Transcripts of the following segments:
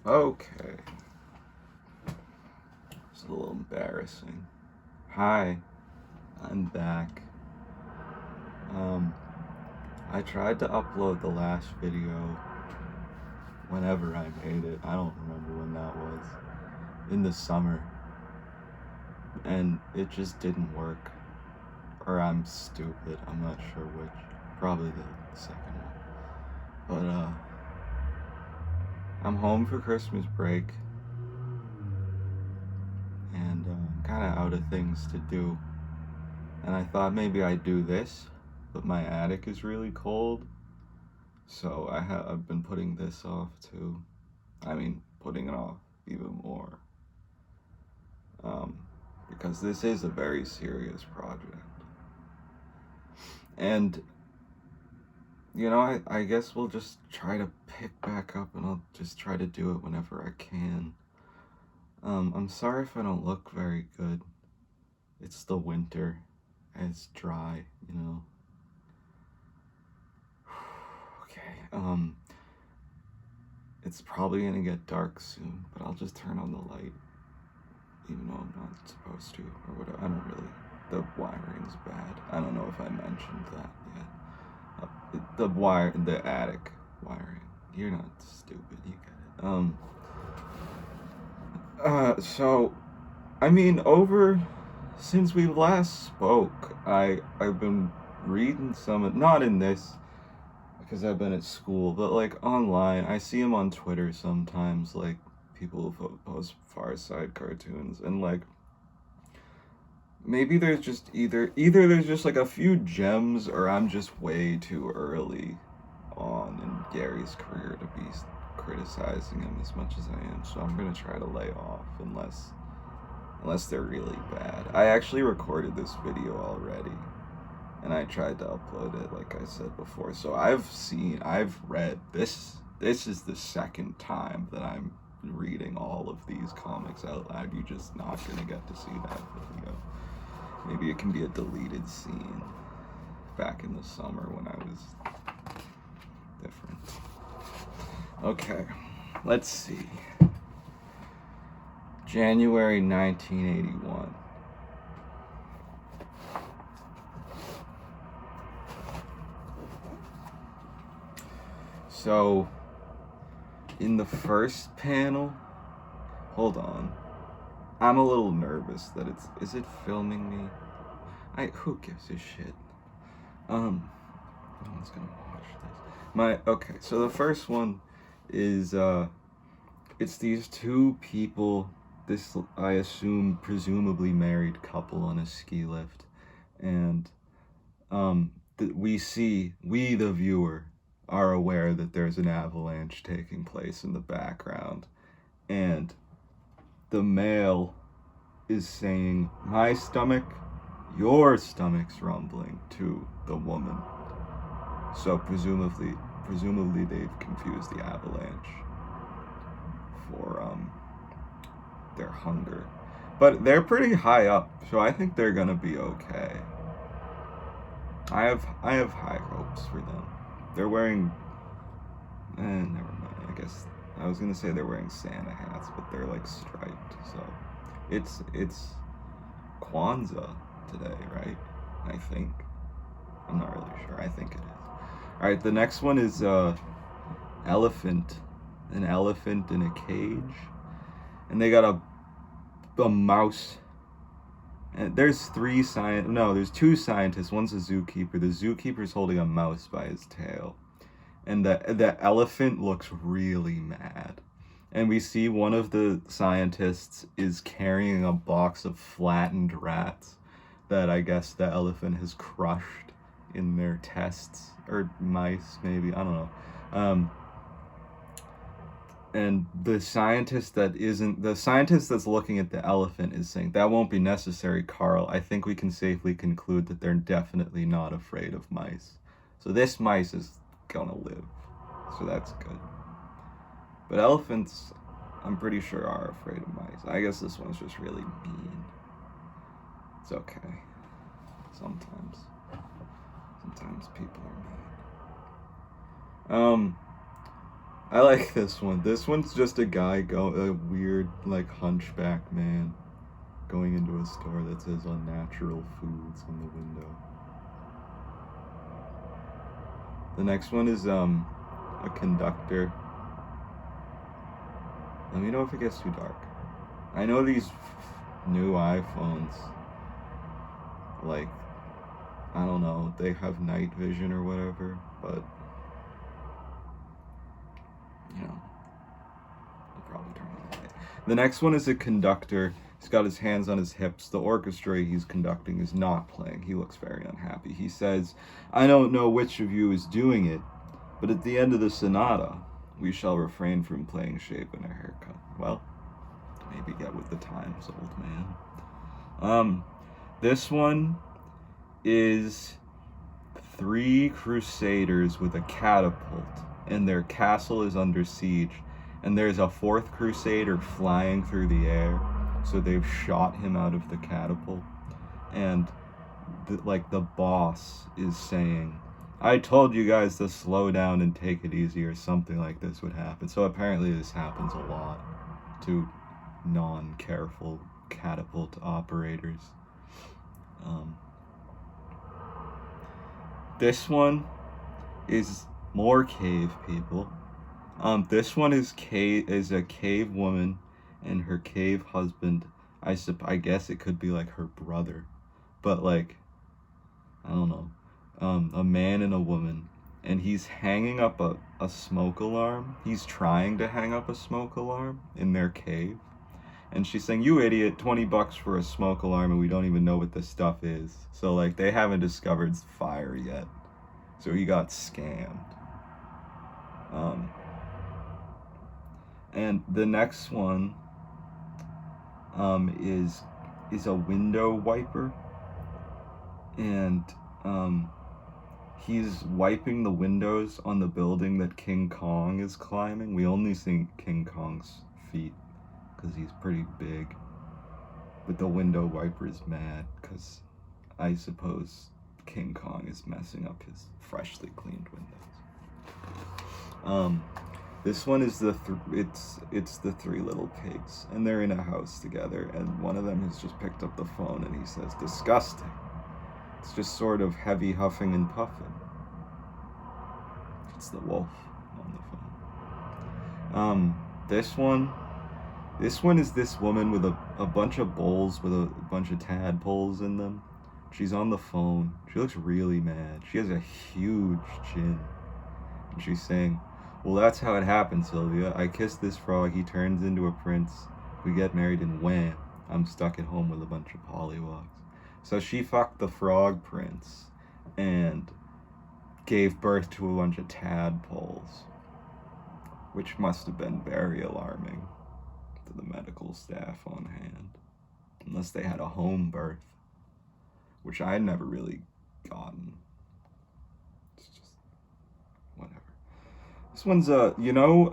Okay. It's a little embarrassing. Hi, I'm back. Um, I tried to upload the last video whenever I made it. I don't remember when that was. In the summer. And it just didn't work. Or I'm stupid. I'm not sure which. Probably the second one. But, I'm home for Christmas break. And I'm kind of out of things to do. And I thought maybe I'd do this, but my attic is really cold, so I've been putting this off too. I mean, putting it off even more, um, because this is a very serious project. And I guess we'll just try to pick back up, and I'll just try to do it whenever I can. I'm sorry if I don't look very good. It's the winter, and it's dry. Okay. It's probably gonna get dark soon, but I'll just turn on the light, even though I'm not supposed to, or whatever. I don't really. The wiring's bad. I don't know if I mentioned that yet. The attic wiring. You're not stupid. You get it. So, I mean, over since we last spoke, I've been reading some. Not in this, because I've been at school, but like online, I see them on Twitter sometimes, like people who post farside cartoons, and like maybe there's just either there's just like a few gems, or I'm just way too early on in Gary's career to be criticizing him as much as I am. So I'm gonna try to lay off unless they're really bad. I actually recorded this video already, and I tried to upload it, like I said before. So I've read this. This is the second time that I'm reading all of these comics out loud. You're just not gonna get to see that video. Maybe it can be a deleted scene back in the summer when I was different. Okay, let's see. January 1981. So, in the first panel, hold on. I'm a little nervous that is it filming me? Who gives a shit? No one's gonna watch this. Okay, so the first one is it's these two people, this I assume presumably married couple on a ski lift, and we the viewer are aware that there's an avalanche taking place in the background, and the male is saying, "My stomach, your stomach's rumbling," to the woman. So presumably they've confused the avalanche for their hunger. But they're pretty high up, so I think they're gonna be okay. I have high hopes for them. They're wearing never mind. I guess I was gonna say they're wearing Santa hats, but they're like striped. So it's Kwanzaa today, right? I think. I'm not really sure. I think it is. All right, the next one is elephant, an elephant in a cage, and they got a mouse. And there's there's two scientists. One's a zookeeper. The zookeeper's holding a mouse by his tail, and the elephant looks really mad. And we see one of the scientists is carrying a box of flattened rats that I guess the elephant has crushed in their tests, or mice maybe, I don't know. And the scientist that's looking at the elephant is saying, "That won't be necessary, Carl. I think we can safely conclude that they're definitely not afraid of mice. So this mice is gonna live. So that's good. But elephants, I'm pretty sure, are afraid of mice. I guess this one's just really mean. It's okay. Sometimes people are mean. I like this one. This one's just a guy a weird like hunchback man going into a store that says unnatural foods on the window. The next one is a conductor. Let me know if it gets too dark. I know these new iPhones, like, I don't know, they have night vision or whatever, but you know, I'll probably turn on the light. The next one is a conductor. He's got his hands on his hips. The orchestra he's conducting is not playing. He looks very unhappy. He says, "I don't know which of you is doing it, but at the end of the sonata, we shall refrain from playing shape and a haircut." Well, maybe get with the times, old man. This one is three crusaders with a catapult, and their castle is under siege, and there's a fourth crusader flying through the air, so they've shot him out of the catapult, and the boss is saying, "I told you guys to slow down and take it easy," or something like this would happen. So apparently this happens a lot to non-careful catapult operators. This one is more cave people. This one is a cave woman and her cave husband. I guess it could be like her brother, but like, I don't know. A man and a woman, and he's hanging up a smoke alarm. He's trying to hang up a smoke alarm in their cave. And she's saying, "You idiot, $20 for a smoke alarm, and we don't even know what this stuff is." So like they haven't discovered fire yet. So he got scammed. And the next one is a window wiper, and he's wiping the windows on the building that King Kong is climbing. We only see King Kong's feet because he's pretty big. But the window wiper is mad because I suppose King Kong is messing up his freshly cleaned windows. This one is it's the three little pigs, and they're in a house together, and one of them has just picked up the phone and he says, "Disgusting. It's just sort of heavy huffing and puffing." It's the wolf on the phone. This one is this woman with a bunch of bowls with a bunch of tadpoles in them. She's on the phone. She looks really mad. She has a huge chin. And she's saying, "Well, that's how it happened, Sylvia. I kissed this frog. He turns into a prince. We get married, and wham, I'm stuck at home with a bunch of pollywogs." So she fucked the frog prince and gave birth to a bunch of tadpoles, which must have been very alarming to the medical staff on hand, unless they had a home birth, which I had never really gotten. It's just whatever. This one's you know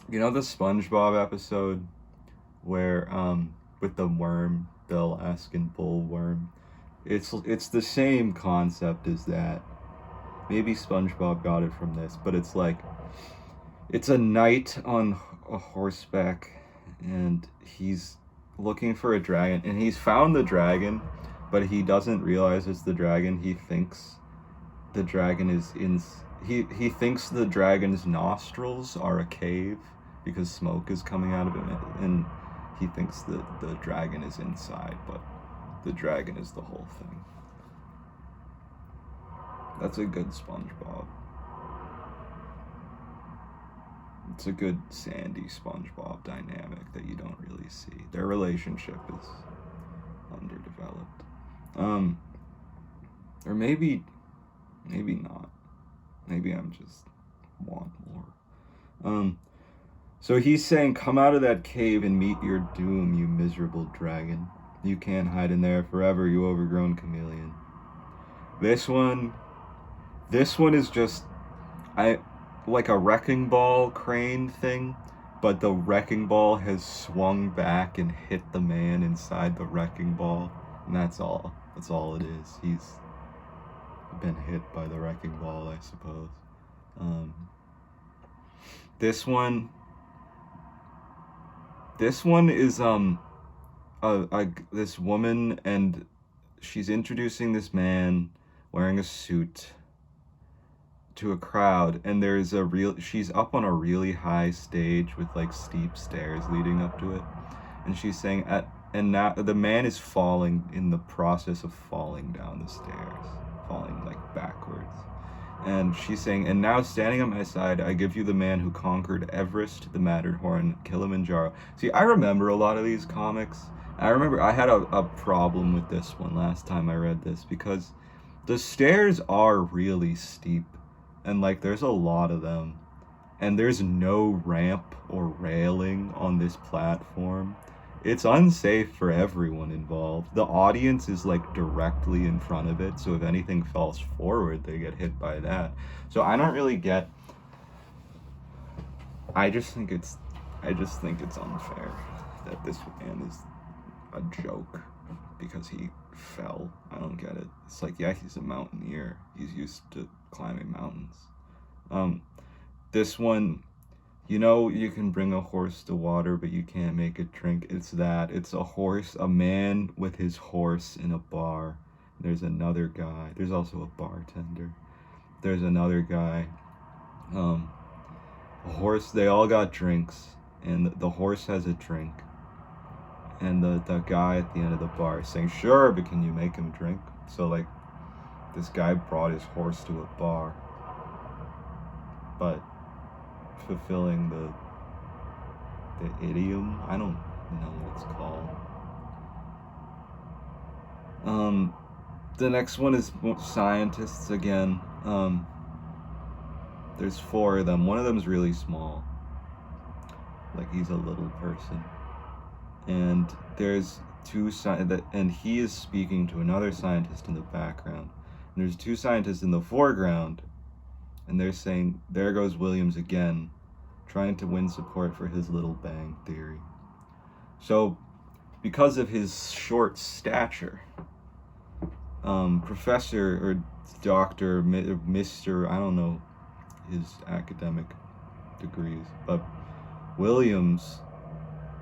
the SpongeBob episode where with the worm, Bill Eskin bullworm. It's the same concept as that. Maybe SpongeBob got it from this, but it's like it's a knight on a horseback, and he's looking for a dragon, and he's found the dragon, but he doesn't realize it's the dragon. He thinks the dragon is in. He thinks the dragon's nostrils are a cave because smoke is coming out of it, and he thinks that the dragon is inside, but the dragon is the whole thing. That's a good SpongeBob. It's a good Sandy SpongeBob dynamic that you don't really see. Their relationship is underdeveloped. Or maybe not. Maybe I'm just want more. So he's saying, "Come out of that cave and meet your doom, you miserable dragon. You can't hide in there forever, you overgrown chameleon." This one is just like a wrecking ball crane thing, but the wrecking ball has swung back and hit the man inside the wrecking ball, and that's all it is. He's been hit by the wrecking ball, I suppose. This one is this woman, and she's introducing this man wearing a suit to a crowd, and she's up on a really high stage with like steep stairs leading up to it, and she's saying and now the man is falling, in the process of falling down the stairs, falling like backwards. And she's saying, and now standing at my side, I give you the man who conquered Everest, the Matterhorn, Kilimanjaro. See, I remember a lot of these comics. I remember I had a problem with this one last time I read this, because the stairs are really steep, and like there's a lot of them, and there's no ramp or railing on this platform. It's unsafe for everyone involved. The audience is like directly in front of it, so if anything falls forward, they get hit by that. So I don't really get. I just think it's unfair that this man is a joke because he fell. I don't get it. It's like, yeah, he's a mountaineer. He's used to climbing mountains. This one, you can bring a horse to water, but you can't make it drink. It's a man with his horse in a bar. There's another guy. There's also a bartender. There's another guy. A horse, they all got drinks, and the horse has a drink. And the guy at the end of the bar is saying, sure, but can you make him drink? So, like, this guy brought his horse to a bar, but fulfilling the idiom. I don't know what it's called. The next one is scientists again. There's 4 of them. One of them is really small, like he's a little person, and there's and he is speaking to another scientist in the background. And there's 2 scientists in the foreground, and they're saying, there goes Williams again, trying to win support for his Little Bang theory. So, because of his short stature, Professor or Doctor, Mr., I don't know his academic degrees, but Williams,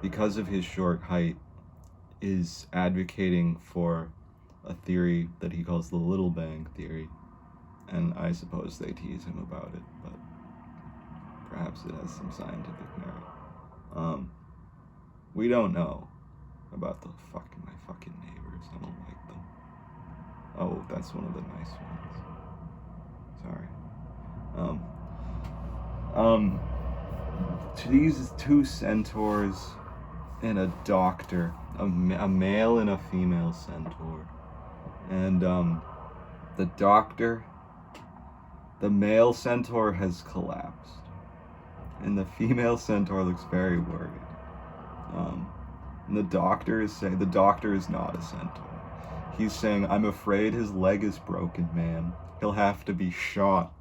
because of his short height, is advocating for a theory that he calls the Little Bang theory, and I suppose they tease him about it, but perhaps it has some scientific merit. We don't know about my fucking neighbors. I don't like them. Oh, that's one of the nice ones. Sorry. To these 2 centaurs and a doctor, a male and a female centaur, and the male centaur has collapsed, and the female centaur looks very worried. And the doctor is saying, the doctor is not a centaur. He's saying, I'm afraid his leg is broken, man. He'll have to be shot.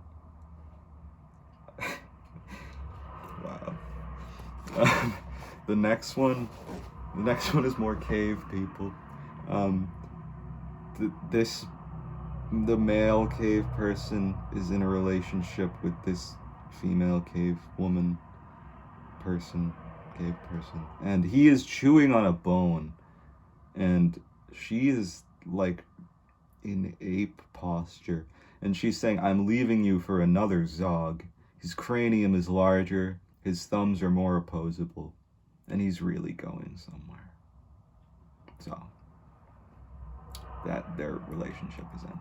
Wow. The next one is more cave people. The male cave person is in a relationship with this female cave person, and he is chewing on a bone, and she is like in ape posture, and she's saying, I'm leaving you for another Zog. His cranium is larger, his thumbs are more opposable, and he's really going somewhere. So, that their relationship is ending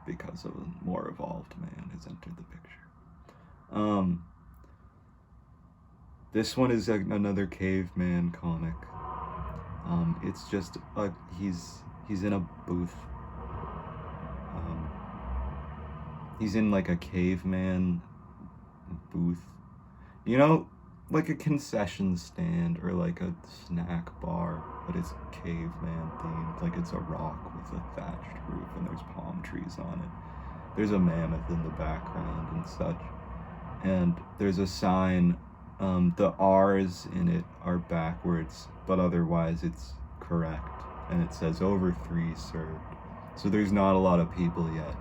because of a more evolved man has entered the picture. This one is another caveman comic. It's just he's in a booth. He's in like a caveman booth, like a concession stand or like a snack bar, but it's caveman themed. Like it's a rock with a thatched roof and there's palm trees on it. There's a mammoth in the background and such, and there's a sign. The R's in it are backwards, but otherwise it's correct, and it says over 3 served. So there's not a lot of people yet.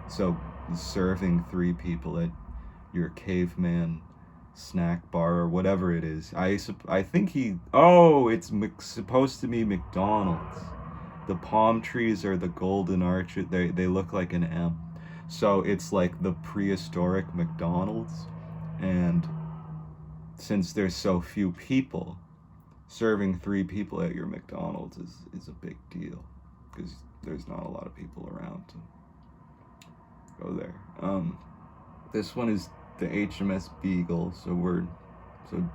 So serving 3 people at your caveman snack bar or whatever it is. I think it's supposed to be McDonald's. The palm trees are the golden arch. They look like an M. So it's like the prehistoric McDonald's. And since there's so few people, serving 3 people at your McDonald's is a big deal because there's not a lot of people around to go there. This one is the HMS Beagle, so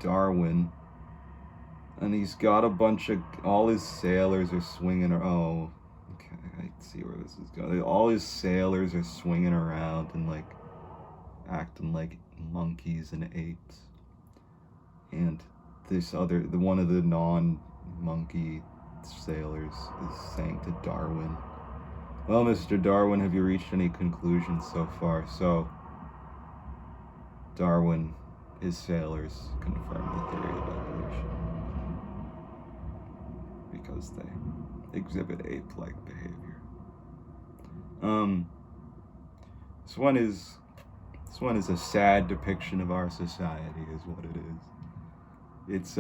Darwin, and he's got a bunch of, all his sailors are swinging, oh, okay, I see where this is going. All his sailors are swinging around and like acting like monkeys and apes, and one of the non-monkey sailors is saying to Darwin, well, Mr. Darwin, have you reached any conclusions so far? So Darwin, his sailors confirm the theory of evolution because they exhibit ape-like behavior. This one is a sad depiction of our society, is what it is. It's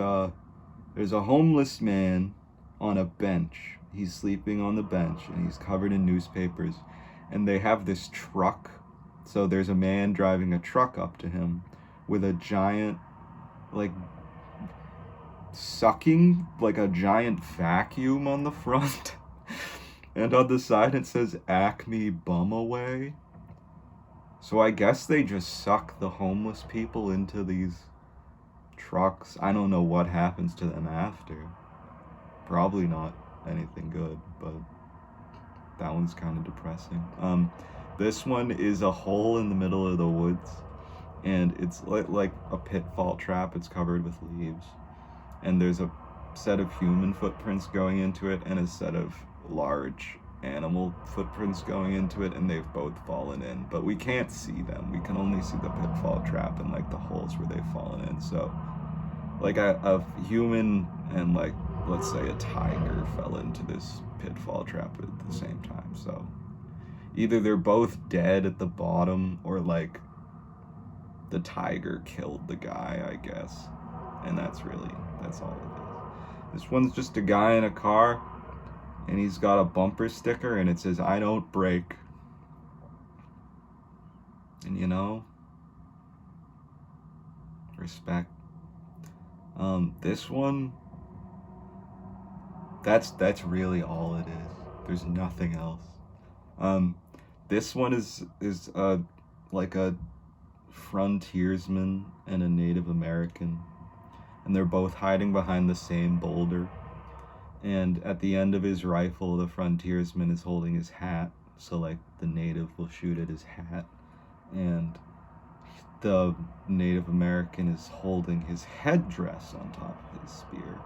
there's a homeless man on a bench. He's sleeping on the bench and he's covered in newspapers, and they have this truck. So there's a man driving a truck up to him with a giant, like, sucking, like a giant vacuum on the front. And on the side it says Acme Bum Away. So I guess they just suck the homeless people into these trucks. I don't know what happens to them after. Probably not anything good, but that one's kind of depressing. This one is a hole in the middle of the woods, and it's like a pitfall trap. It's covered with leaves, and there's a set of human footprints going into it and a set of large animal footprints going into it, and they've both fallen in, but we can't see them. We can only see the pitfall trap and like the holes where they've fallen in. So like a human and, like, let's say a tiger fell into this pitfall trap at the same time. So either they're both dead at the bottom, or like the tiger killed the guy, I guess. And that's all it is. This one's just a guy in a car, and he's got a bumper sticker and it says, "I don't brake." And you know, respect. This one, that's really all it is. There's nothing else. This one is like a frontiersman and a Native American, and they're both hiding behind the same boulder. And at the end of his rifle, the frontiersman is holding his hat, so like the native will shoot at his hat, and the Native American is holding his headdress on top of his spear,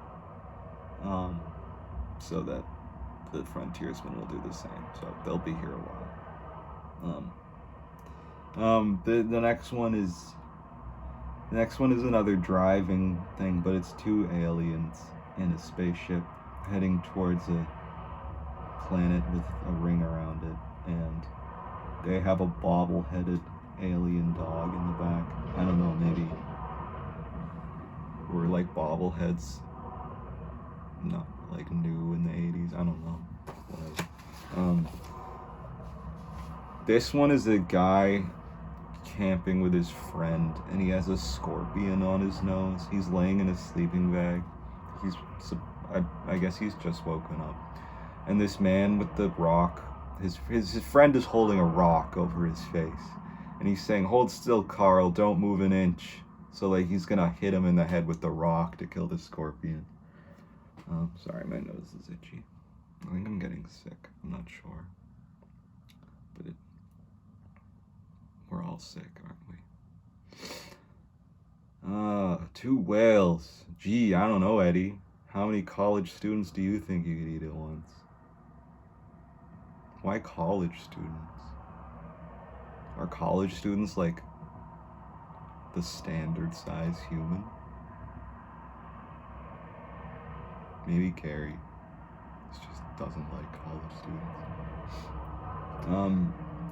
so that the frontiersman will do the same. So they'll be here a while. The next one is another driving thing, but it's 2 aliens in a spaceship heading towards a planet with a ring around it, and they have a bobble-headed alien dog in the back. I don't know, maybe were like bobbleheads not like new in the 80s. I don't know. Whatever. This one is a guy camping with his friend, and he has a scorpion on his nose. He's laying in a sleeping bag. I guess he's just woken up. And this man with the rock, his friend is holding a rock over his face. And he's saying, "Hold still, Carl, don't move an inch." So like he's gonna hit him in the head with the rock to kill the scorpion. Sorry, my nose is itchy. I think I'm getting sick. I'm not sure. But we're all sick, aren't we? 2 whales. Gee, I don't know, Eddie. How many college students do you think you could eat at once? Why college students? Are college students like the standard size human? Maybe Gary just doesn't like college students.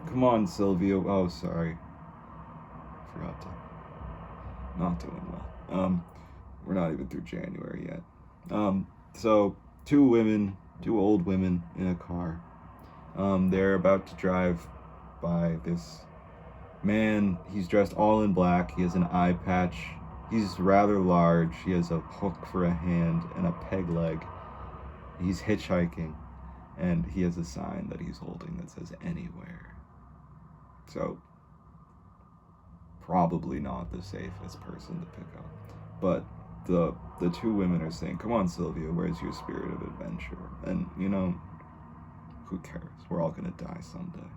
Come on, Silvio. Oh, sorry. Forgot to. not doing well. We're not even through January yet. So two old women in a car. They're about to drive by this man. He's dressed all in black. He has an eye patch. He's rather large. He has a hook for a hand and a peg leg. He's hitchhiking, and he has a sign that he's holding that says anywhere. So, probably not the safest person to pick up. But the two women are saying, "Come on, Sylvia, where's your spirit of adventure?" And who cares? We're all gonna die someday.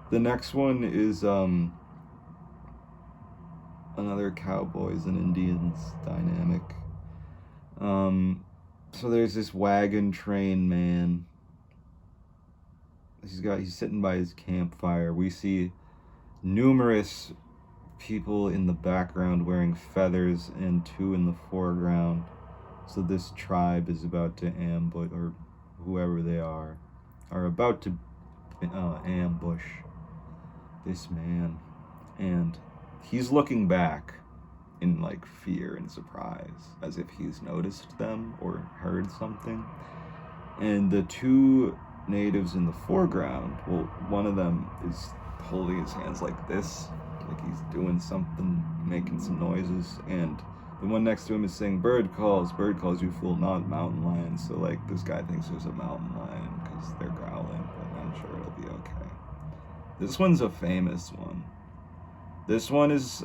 The next one is another cowboys and Indians dynamic. So there's this wagon train man. He's sitting by his campfire. We see numerous people in the background wearing feathers and two in the foreground. So this tribe is about to ambush, or whoever they are about to ambush this man, and he's looking back in like fear and surprise, as if he's noticed them or heard something. And the two natives in the foreground, well, one of them is holding his hands like this, like he's doing something, making some noises, and the one next to him is saying, bird calls, you fool, not mountain lion." So like this guy thinks there's a mountain lion because they're growling, but I'm sure it'll be okay. This one's a famous one. This one is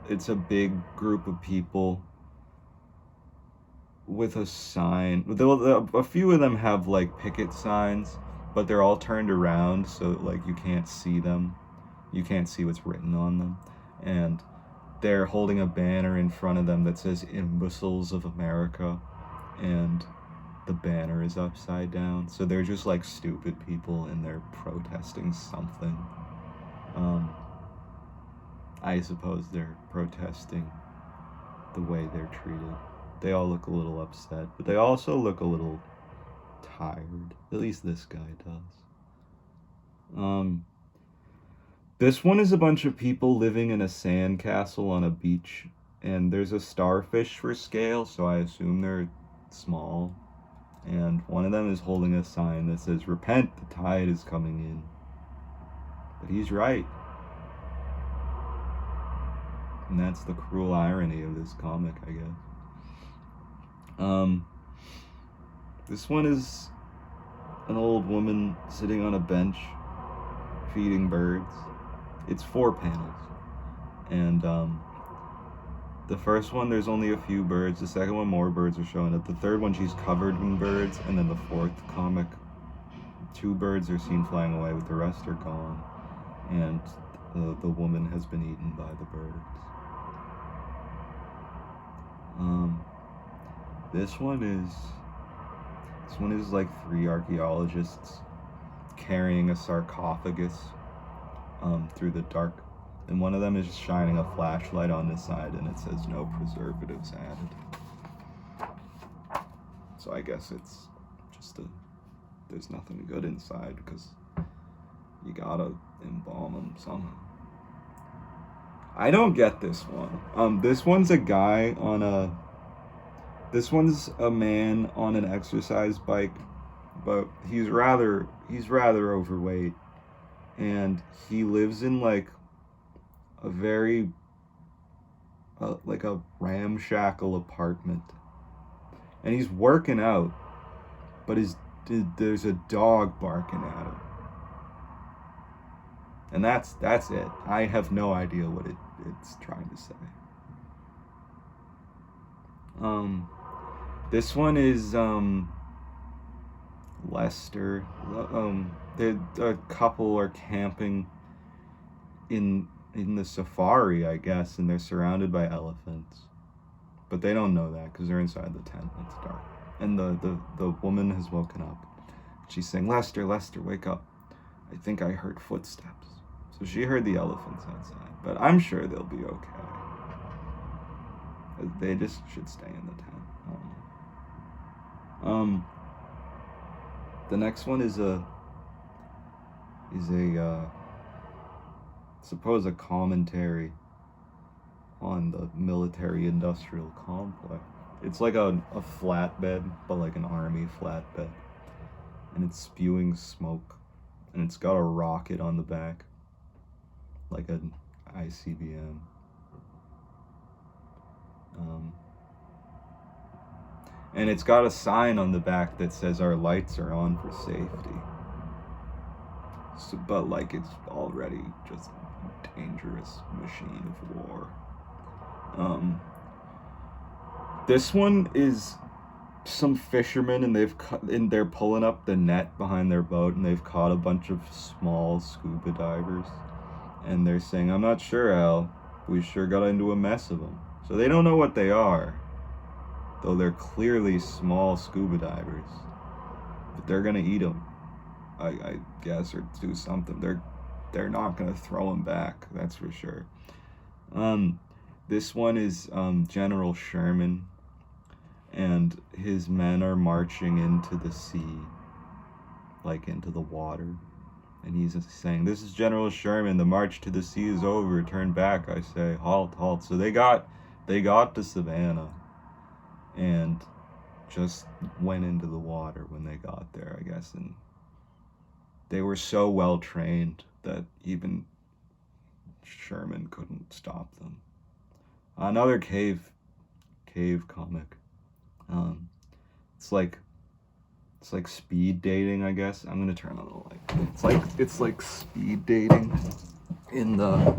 it's a big group of people with a sign. A few of them have like picket signs, but they're all turned around, so like you can't see them. You can't see what's written on them. And they're holding a banner in front of them that says "Imbeciles of America," and the banner is upside down. So they're just like stupid people, and they're protesting something. I suppose they're protesting the way they're treated. They all look a little upset, but they also look a little tired. At least this guy does. This one is a bunch of people living in a sandcastle on a beach, and there's a starfish for scale, so I assume they're small. And one of them is holding a sign that says, "Repent, the tide is coming in." But he's right. And that's the cruel irony of this comic, I guess. This one is an old woman sitting on a bench feeding birds. It's 4 panels. And the first one, there's only a few birds. The second one, more birds are showing up. The third one, she's covered in birds. And then the fourth comic, 2 birds are seen flying away, but the rest are gone. And the woman has been eaten by the birds. This one is like 3 archaeologists carrying a sarcophagus through the dark, and one of them is just shining a flashlight on the side, and it says "No preservatives added." So I guess it's just there's nothing good inside because you gotta embalm them somehow. I don't get this one. This one's a guy on a. This one's a man on an exercise bike, but he's rather overweight, and he lives in like a very like a ramshackle apartment, and he's working out, but there's a dog barking at him, and that's it. I have no idea what it's trying to say. This one is Lester. A couple are camping in the safari, I guess, and they're surrounded by elephants, but they don't know that because they're inside the tent. It's dark, and the woman has woken up. She's saying, "Lester, wake up! I think I heard footsteps." So she heard the elephants outside, but I'm sure they'll be okay. They just should stay in the tent. The next one is suppose a commentary on the military-industrial complex. It's like a flatbed, but like an army flatbed. And it's spewing smoke. And it's got a rocket on the back. Like an ICBM. And it's got a sign on the back that says our lights are on for safety. So, but like it's already just a dangerous machine of war. This one is some fishermen, and they're pulling up the net behind their boat, and they've caught a bunch of small scuba divers, and they're saying, "I'm not sure, Al. We sure got into a mess of them." So they don't know what they are, though they're clearly small scuba divers. But they're gonna eat them, I guess, or do something. They're not gonna throw them back. That's for sure. This one is General Sherman, and his men are marching into the sea, like into the water. And he's saying, "This is General Sherman. The march to the sea is over. Turn back, I say. Halt, halt." So they got to Savannah, and just went into the water when they got there, I guess. And they were so well trained that even Sherman couldn't stop them. Another cave comic. It's like speed dating, I guess. I'm gonna turn on the light. It's like speed dating in the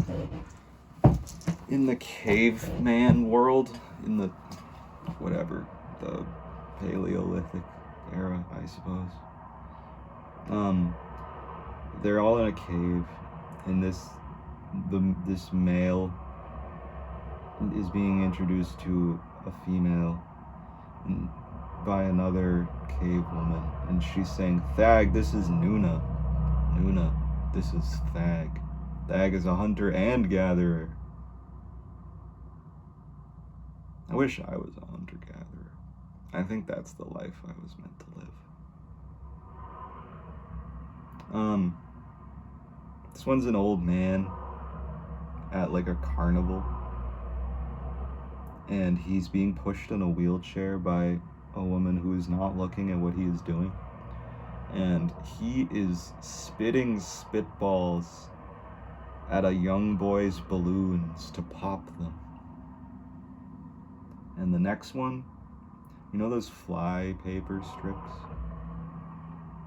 caveman world, in the whatever, the Paleolithic era, I suppose. They're all in a cave, and this male is being introduced to a female by another cave woman, and she's saying, "Thag, this is Nuna. Nuna, this is Thag. Thag is a hunter and gatherer." I wish I was a hunter-gatherer. I think that's the life I was meant to live. This one's an old man at like a carnival, and he's being pushed in a wheelchair by a woman who is not looking at what he is doing, and he is spitting spitballs at a young boy's balloons to pop them. And the next one, you know those fly paper strips?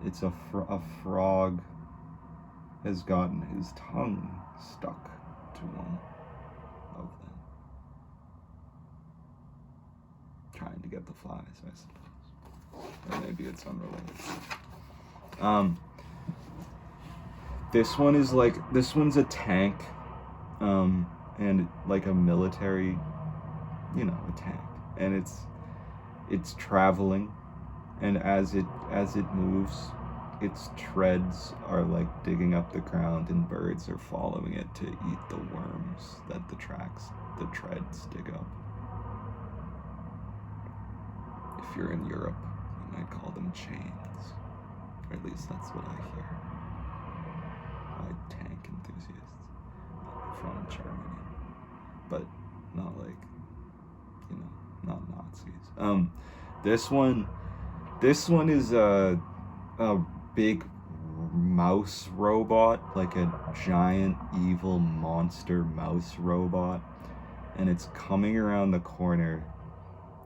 It's a frog has gotten his tongue stuck to one of them, trying to get the flies, I suppose. Or maybe it's unrelated. This one's a tank, and like a military, a tank, and it's traveling, and as it moves, its treads are like digging up the ground, and birds are following it to eat the worms that the treads dig up. If you're in Europe, you might call them chains, or at least that's what I hear by tank enthusiasts from Germany, but not like, not Nazis. This one is a big mouse robot, like a giant evil monster mouse robot, and it's coming around the corner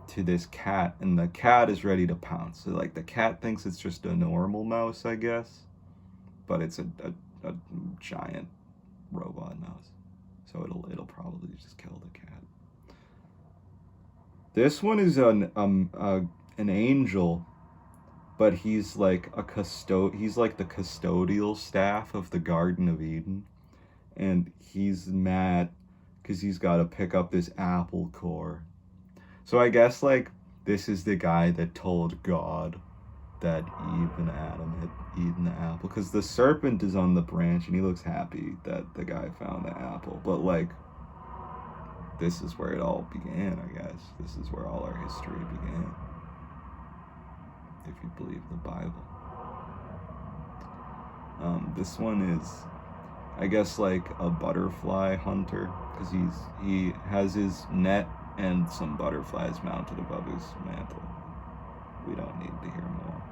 to this cat, and the cat is ready to pounce. So like the cat thinks it's just a normal mouse, I guess, but it's a giant robot mouse. So it'll probably just kill the cat. This one is an angel, but he's like he's like the custodial staff of the Garden of Eden, and he's mad because he's got to pick up this apple core. So I guess like this is the guy that told God that Eve and Adam had eaten the apple, because the serpent is on the branch and he looks happy that the guy found the apple. But like, this is where it all began, I guess. This is where all our history began, if you believe the Bible. This one is I guess like a butterfly hunter, because he has his net and some butterflies mounted above his mantle. We don't need to hear more.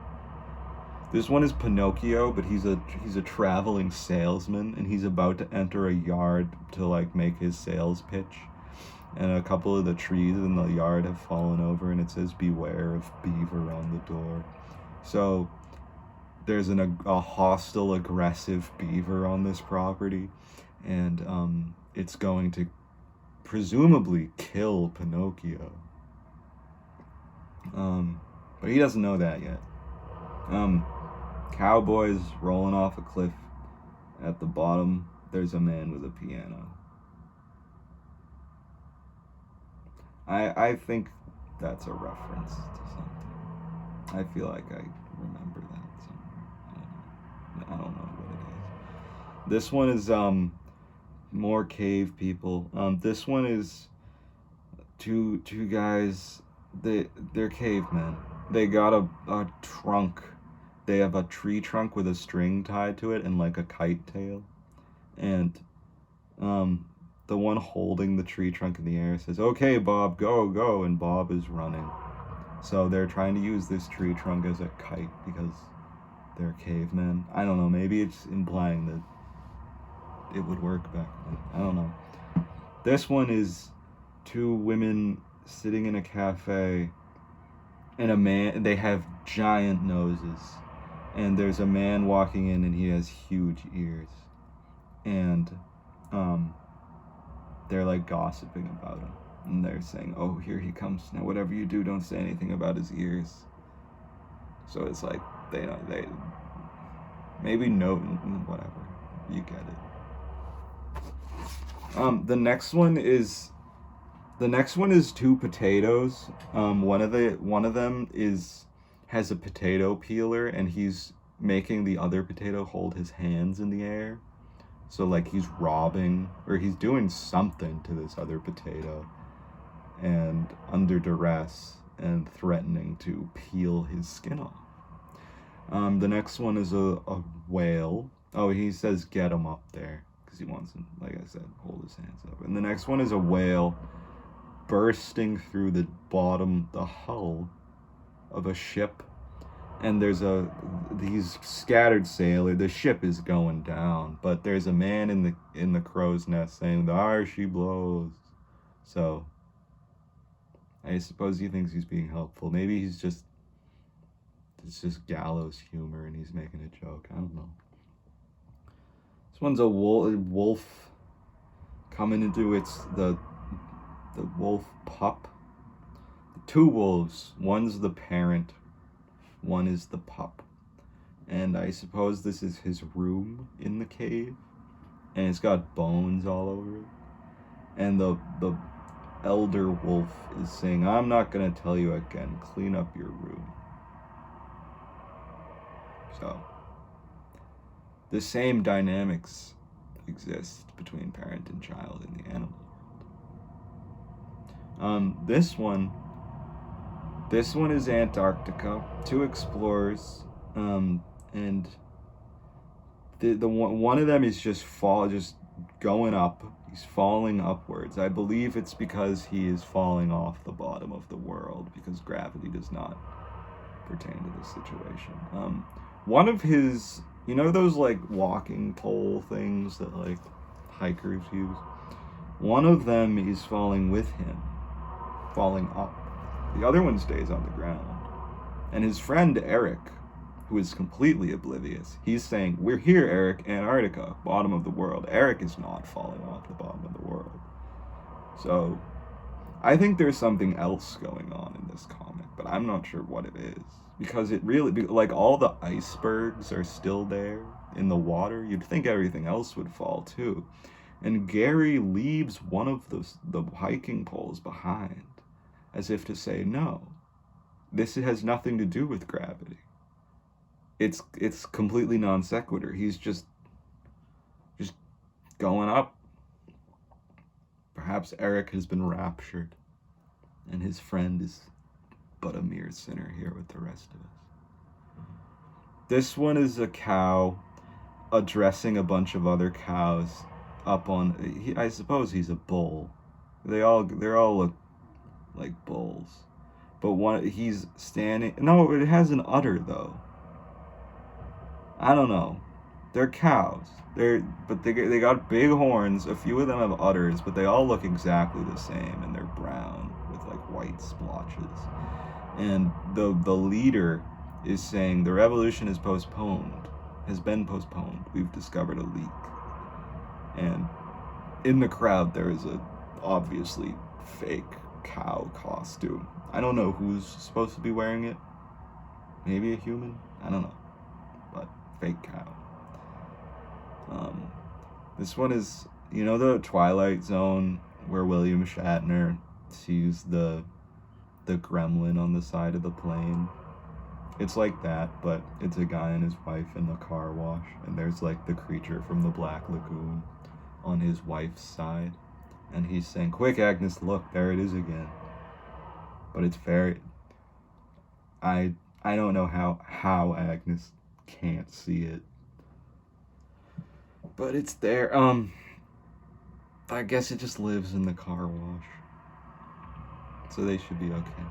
This one is Pinocchio, but he's a traveling salesman, and he's about to enter a yard to like make his sales pitch. And a couple of the trees in the yard have fallen over, and it says "Beware of beaver" on the door. So there's a hostile, aggressive beaver on this property, and it's going to presumably kill Pinocchio. But he doesn't know that yet. Cowboys rolling off a cliff. At the bottom, there's a man with a piano. I think that's a reference to something. I feel like I remember that somewhere. I don't know what it is. This one is more cave people. This one is two guys. They're cavemen. They got a trunk. They have a tree trunk with a string tied to it and like a kite tail. And the one holding the tree trunk in the air says, "Okay, Bob, go, go," and Bob is running. So they're trying to use this tree trunk as a kite because they're cavemen. I don't know, maybe it's implying that it would work back then. I don't know. This one is two women sitting in a cafe, and a man, they have giant noses. And there's a man walking in, and he has huge ears. And they're like gossiping about him, and they're saying, "Oh, here he comes now. Whatever you do, don't say anything about his ears." So it's like they maybe no, whatever. You get it. The next one is two potatoes. One of them has a potato peeler, and he's making the other potato hold his hands in the air. So like he's robbing, or he's doing something to this other potato, and under duress and threatening to peel his skin off. The next one is a whale. Oh, he says get him up there because he wants him, like I said, hold his hands up. And the next one is a whale bursting through the hull of a ship, and there's these scattered sailors. The ship is going down, but there's a man in the crow's nest saying, "There she blows." So I suppose he thinks he's being helpful. Maybe it's just gallows humor and he's making a joke. I don't know. This one's a wolf coming into the wolf pup. Two wolves. One's the parent, one is the pup. And I suppose this is his room in the cave, and it's got bones all over it. And the elder wolf is saying, "I'm not gonna tell you again, clean up your room." So the same dynamics exist between parent and child in the animal world. This one is Antarctica. Two explorers, and the one of them is just going up. He's falling upwards. I believe it's because he is falling off the bottom of the world, because gravity does not pertain to this situation. One of his, those like walking pole things that like hikers use? One of them is falling with him, falling up. The other one stays on the ground. And his friend Eric, who is completely oblivious, he's saying, "We're here, Eric, Antarctica, bottom of the world." Eric is not falling off the bottom of the world. So I think there's something else going on in this comic, but I'm not sure what it is. Because it really, like, all the icebergs are still there in the water. You'd think everything else would fall too. And Gary leaves one of the hiking poles behind, as if to say, no, this has nothing to do with gravity. It's completely non sequitur. He's just going up. Perhaps Eric has been raptured, and his friend is but a mere sinner here with the rest of us. This one is a cow, addressing a bunch of other cows up on. I suppose he's a bull. They're all look like bulls, but he's standing. No, it has an udder though. I don't know. They're cows. They got big horns. A few of them have udders, but they all look exactly the same, and they're brown with like white splotches. And the leader is saying the revolution is postponed, has been postponed. We've discovered a leak. And in the crowd there is a obviously fake cow costume. I don't know who's supposed to be wearing it. Maybe a human? I don't know. But fake cow. This one is, you know, the Twilight Zone where William Shatner sees the gremlin on the side of the plane. It's like that, but it's a guy and his wife in the car wash, and there's like the creature from the Black Lagoon on his wife's side, and he's saying, "Quick, Agnes, look, there it is again." But it's very, I don't know how Agnes can't see it, but it's there. I guess it just lives in the car wash, so they should be okay.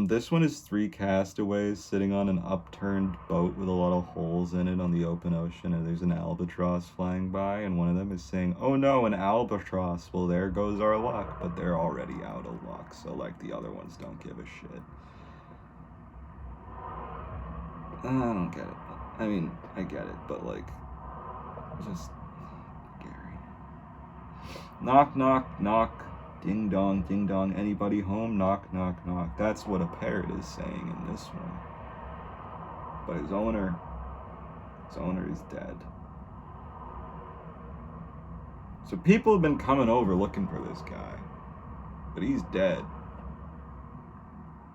This one is three castaways sitting on an upturned boat with a lot of holes in it on the open ocean, and there's an albatross flying by, and one of them is saying, "Oh no, an albatross, well there goes our luck," but they're already out of luck, so like the other ones don't give a shit. I don't get it. I mean, I get it, but like, just scary. Knock, knock, knock. Ding dong, anybody home? Knock, knock, knock. That's what a parrot is saying in this one. But his owner is dead. So people have been coming over looking for this guy, but he's dead.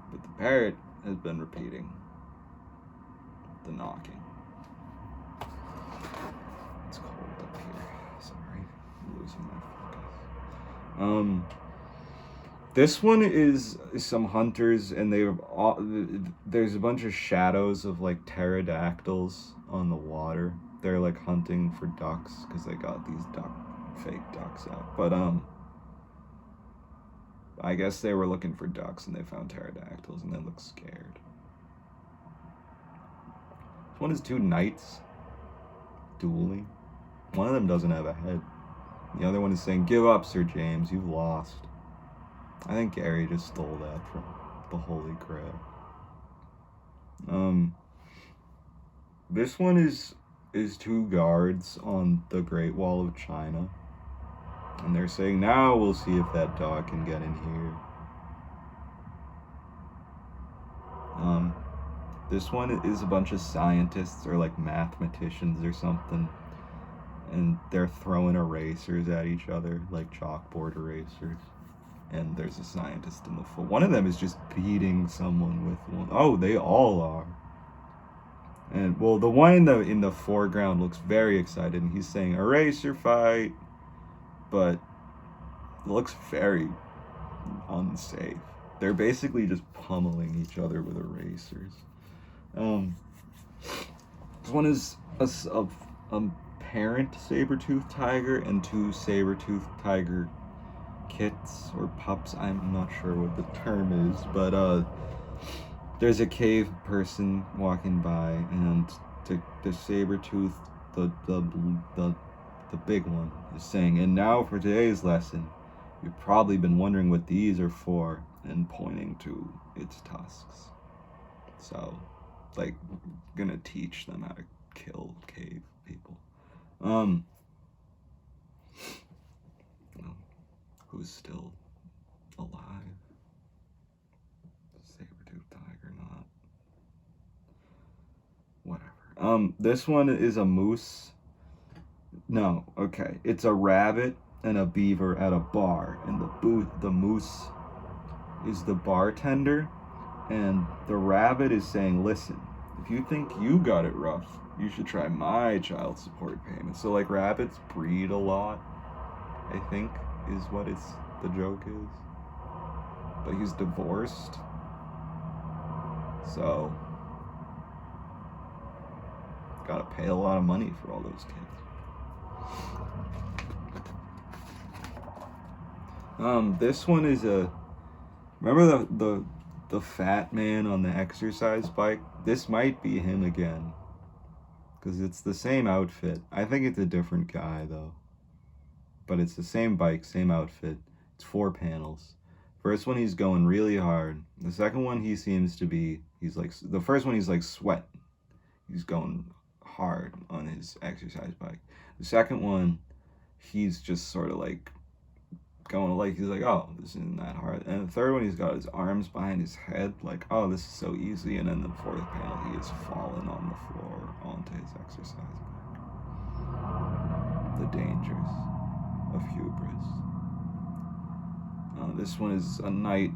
But the parrot has been repeating the knocking. It's cold up here. Sorry, I'm losing my focus. This one is some hunters, and there's a bunch of shadows of like pterodactyls on the water. They're like hunting for ducks because they got these fake ducks out. But I guess they were looking for ducks and they found pterodactyls and they look scared. This one is two knights dueling. One of them doesn't have a head. The other one is saying, "Give up, Sir James, you've lost." I think Gary just stole that from the Holy Grail. This one is two guards on the Great Wall of China. And they're saying, "Now we'll see if that dog can get in here." This one is a bunch of scientists or like mathematicians or something. And they're throwing erasers at each other, like chalkboard erasers. And there's a scientist in the one of them is just beating someone with one. Oh, they all are. And well, the one in the foreground looks very excited, and he's saying eraser fight, but it looks very unsafe. They're basically just pummeling each other with erasers. This one is a parent saber-toothed tiger and two saber-toothed tiger kits or pups. I'm not sure what the term is, but there's a cave person walking by, and the saber-tooth, the big one, is saying, "And now for today's lesson, you've probably been wondering what these are for," and pointing to its tusks. So, like, gonna teach them how to kill cave people. Who's still alive? Saber-toothed tiger, not. Whatever. This one is a moose. No, okay. It's a rabbit and a beaver at a bar, and the moose is the bartender, and the rabbit is saying, "Listen, if you think you got it rough, you should try my child support payment." So like rabbits breed a lot, I think, is what the joke is. But he's divorced. So gotta pay a lot of money for all those kids. This one is remember the fat man on the exercise bike? This might be him again. Because it's the same outfit. I think it's a different guy, though. But it's the same bike, same outfit. It's 4 panels. First one, he's going really hard. The second one, he seems to be, the first one, he's like sweating. He's going hard on his exercise bike. The second one, he's just sort of like going like, he's like, oh, this isn't that hard. And the third one, he's got his arms behind his head, like, oh, this is so easy. And then the fourth panel, he is fallen on the floor onto his exercise bike. The dangers of hubris. This one is a knight.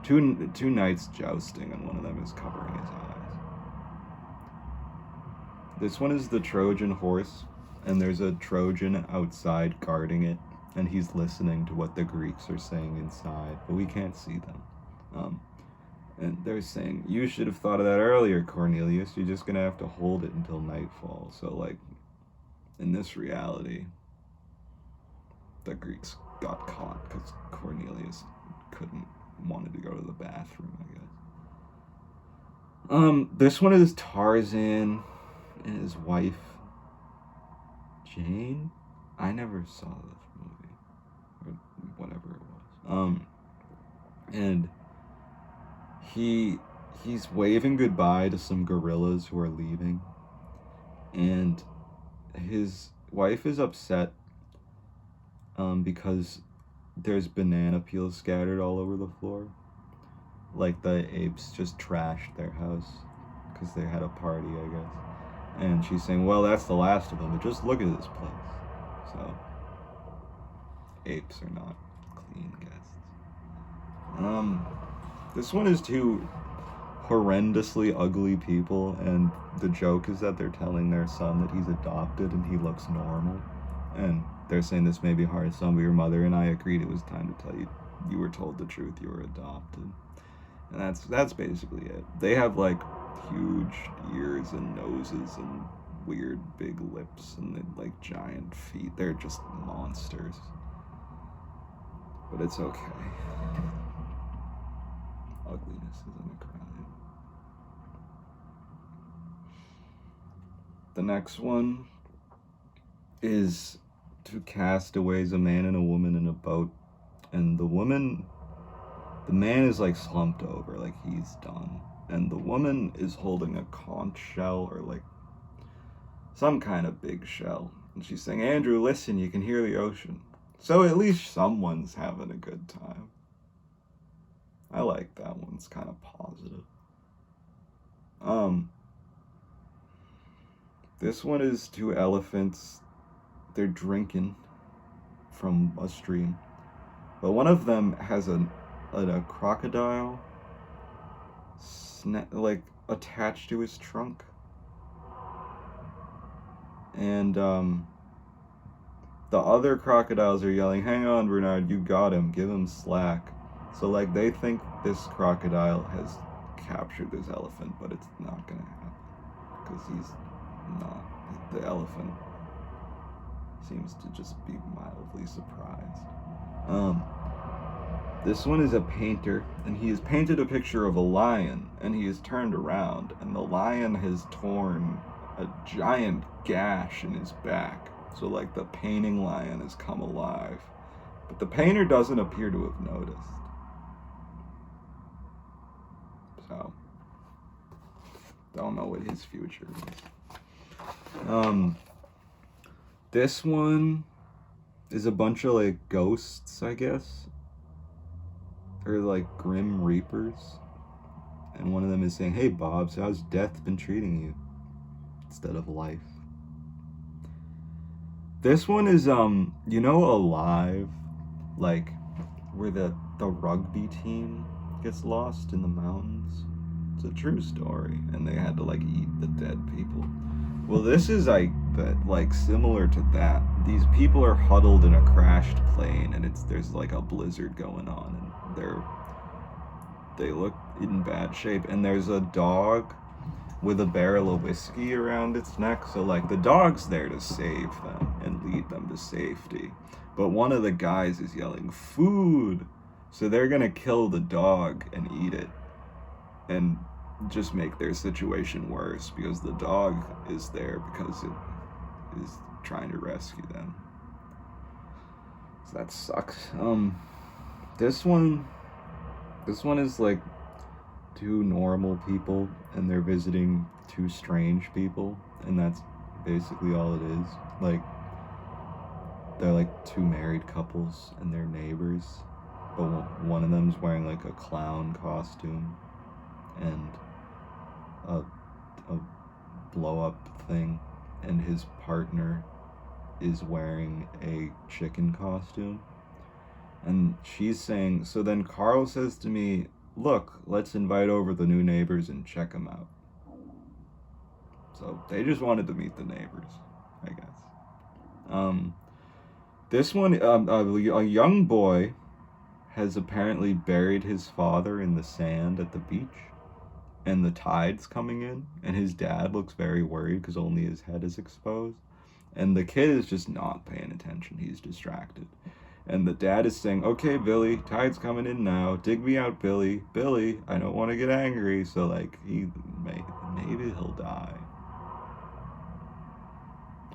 Two knights jousting, and one of them is covering his eyes. This one is the Trojan horse, and there's a Trojan outside guarding it, and he's listening to what the Greeks are saying inside, but we can't see them. And they're saying, you should have thought of that earlier, Cornelius. You're just gonna have to hold it until nightfall. So, like, in this reality, the Greeks got caught because Cornelius wanted to go to the bathroom, I guess. This one is Tarzan and his wife, Jane. I never saw this movie, or whatever it was. And he's waving goodbye to some gorillas who are leaving, and his wife is upset because there's banana peels scattered all over the floor. Like the apes just trashed their house because they had a party, I guess. And she's saying, well, that's the last of them, but just look at this place. So, apes are not clean guests. This one is two horrendously ugly people, and the joke is that they're telling their son that he's adopted and he looks normal. And they're saying, this may be hard, son, but your mother and I agreed it was time to tell you you were told the truth, you were adopted. And that's basically it. They have like huge ears and noses and weird big lips and like giant feet. They're just monsters. But it's okay. Ugliness isn't a crime. The next one is two castaways, a man and a woman in a boat. And the man is like slumped over, like he's done. And the woman is holding a conch shell or like some kind of big shell. And she's saying, Andrew, listen, you can hear the ocean. So at least someone's having a good time. I like that one. It's kind of positive. This one is two elephants. They're drinking from a stream. But one of them has a crocodile like attached to his trunk. And the other crocodiles are yelling, hang on, Bernard, you got him, give him slack. So like they think this crocodile has captured this elephant, but it's not gonna happen because he's not. The elephant seems to just be mildly surprised. This one is a painter, and he has painted a picture of a lion, and he has turned around, and the lion has torn a giant gash in his back. So like the painting lion has come alive, but the painter doesn't appear to have noticed. So, don't know what his future is. This one is a bunch of like ghosts, I guess. Or like grim reapers. And one of them is saying, hey Bobs, how's death been treating you? Instead of life. This one is, Alive? Like, where the rugby team gets lost in the mountains. It's a true story, and they had to like eat the dead people. Well, this is like similar to that. These people are huddled in a crashed plane, and there's like a blizzard going on, and they look in bad shape. And there's a dog with a barrel of whiskey around its neck. So like the dog's there to save them and lead them to safety. But one of the guys is yelling, "Food!" So they're gonna kill the dog and eat it and just make their situation worse because the dog is there because it is trying to rescue them. So that sucks. This one is like two normal people and they're visiting two strange people, and that's basically all it is. Like they're like two married couples and they're neighbors, but one of them's wearing like a clown costume and a blow up thing, and his partner is wearing a chicken costume. And she's saying, so then Carl says to me, "Look, let's invite over the new neighbors and check them out." So they just wanted to meet the neighbors, I guess. This one, a young boy has apparently buried his father in the sand at the beach, and the tide's coming in, and his dad looks very worried because only his head is exposed. And the kid is just not paying attention. He's distracted. And the dad is saying, "Okay, Billy, tide's coming in now. Dig me out, Billy. Billy, I don't want to get angry." So, like, maybe he'll die.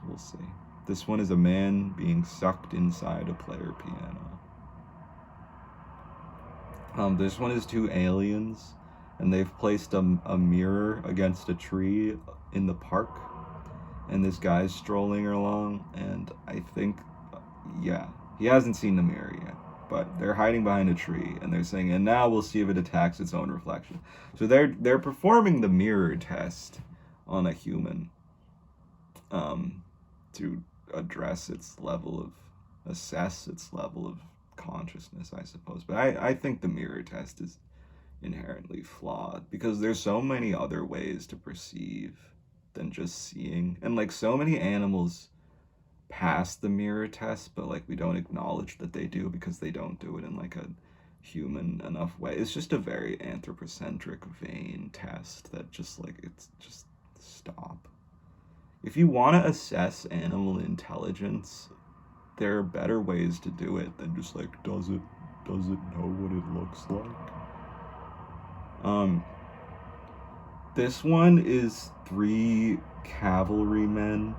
We'll see. This one is a man being sucked inside a player piano. This one is two aliens, and they've placed a mirror against a tree in the park. And this guy's strolling along, and I think, yeah, he hasn't seen the mirror yet, but they're hiding behind a tree, and they're saying, "And now we'll see if it attacks its own reflection." So they're performing the mirror test on a human, to assess its level of consciousness, I suppose. But I think the mirror test is inherently flawed because there's so many other ways to perceive than just seeing, and like so many animals pass the mirror test, but like we don't acknowledge that they do because they don't do it in like a human enough way. It's just a very anthropocentric, vain test that just like, it's just, stop. If you want to assess animal intelligence, there are better ways to do it than just like, does it know what it looks like? This one is three cavalrymen.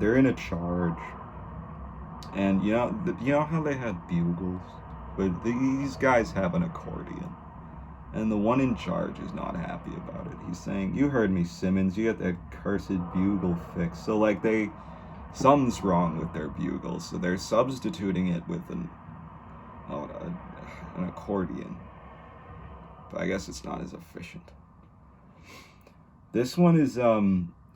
They're in a charge, and you know how they had bugles, but these guys have an accordion, and the one in charge is not happy about it. He's saying, "You heard me, Simmons. You got that cursed bugle fixed." So like something's wrong with their bugles, so they're substituting it with an accordion. But I guess it's not as efficient. This one is a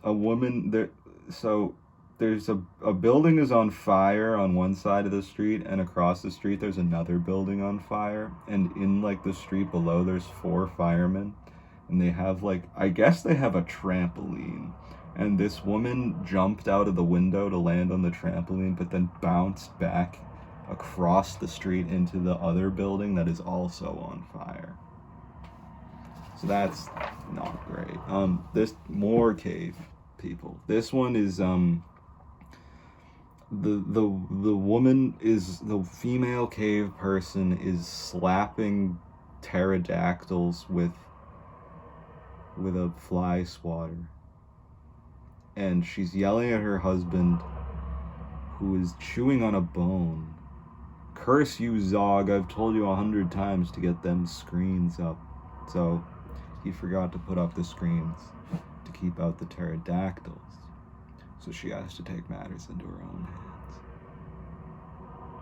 woman there. So there's a building is on fire on one side of the street, and across the street there's another building on fire, and in like the street below there's 4 firemen, and they have like, I guess they have a trampoline, and this woman jumped out of the window to land on the trampoline, but then bounced back across the street into the other building that is also on fire. So that's not great. This more cave people. This one is the woman is, the female cave person is slapping pterodactyls with a fly swatter, and she's yelling at her husband, who is chewing on a bone. "Curse you, Zog! I've told you 100 times to get them screens up." So he forgot to put up the screens to keep out the pterodactyls. So she has to take matters into her own hands.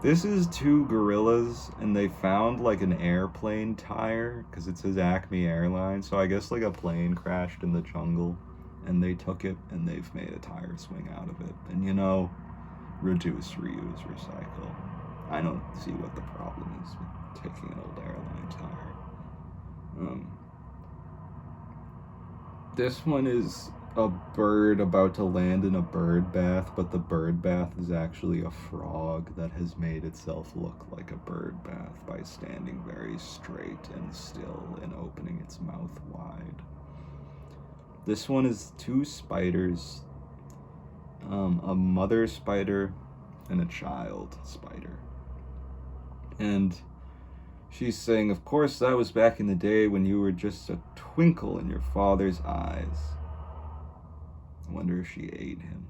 This is 2 gorillas, and they found like an airplane tire, because it says Acme Airlines, so I guess like a plane crashed in the jungle, and they took it, and they've made a tire swing out of it. And reduce, reuse, recycle. I don't see what the problem is with taking an old airline tire. This one is a bird about to land in a bird bath, but the bird bath is actually a frog that has made itself look like a bird bath by standing very straight and still and opening its mouth wide. This one is two spiders, a mother spider and a child spider. And she's saying, of course, that was back in the day when you were just a twinkle in your father's eyes. I wonder if she ate him.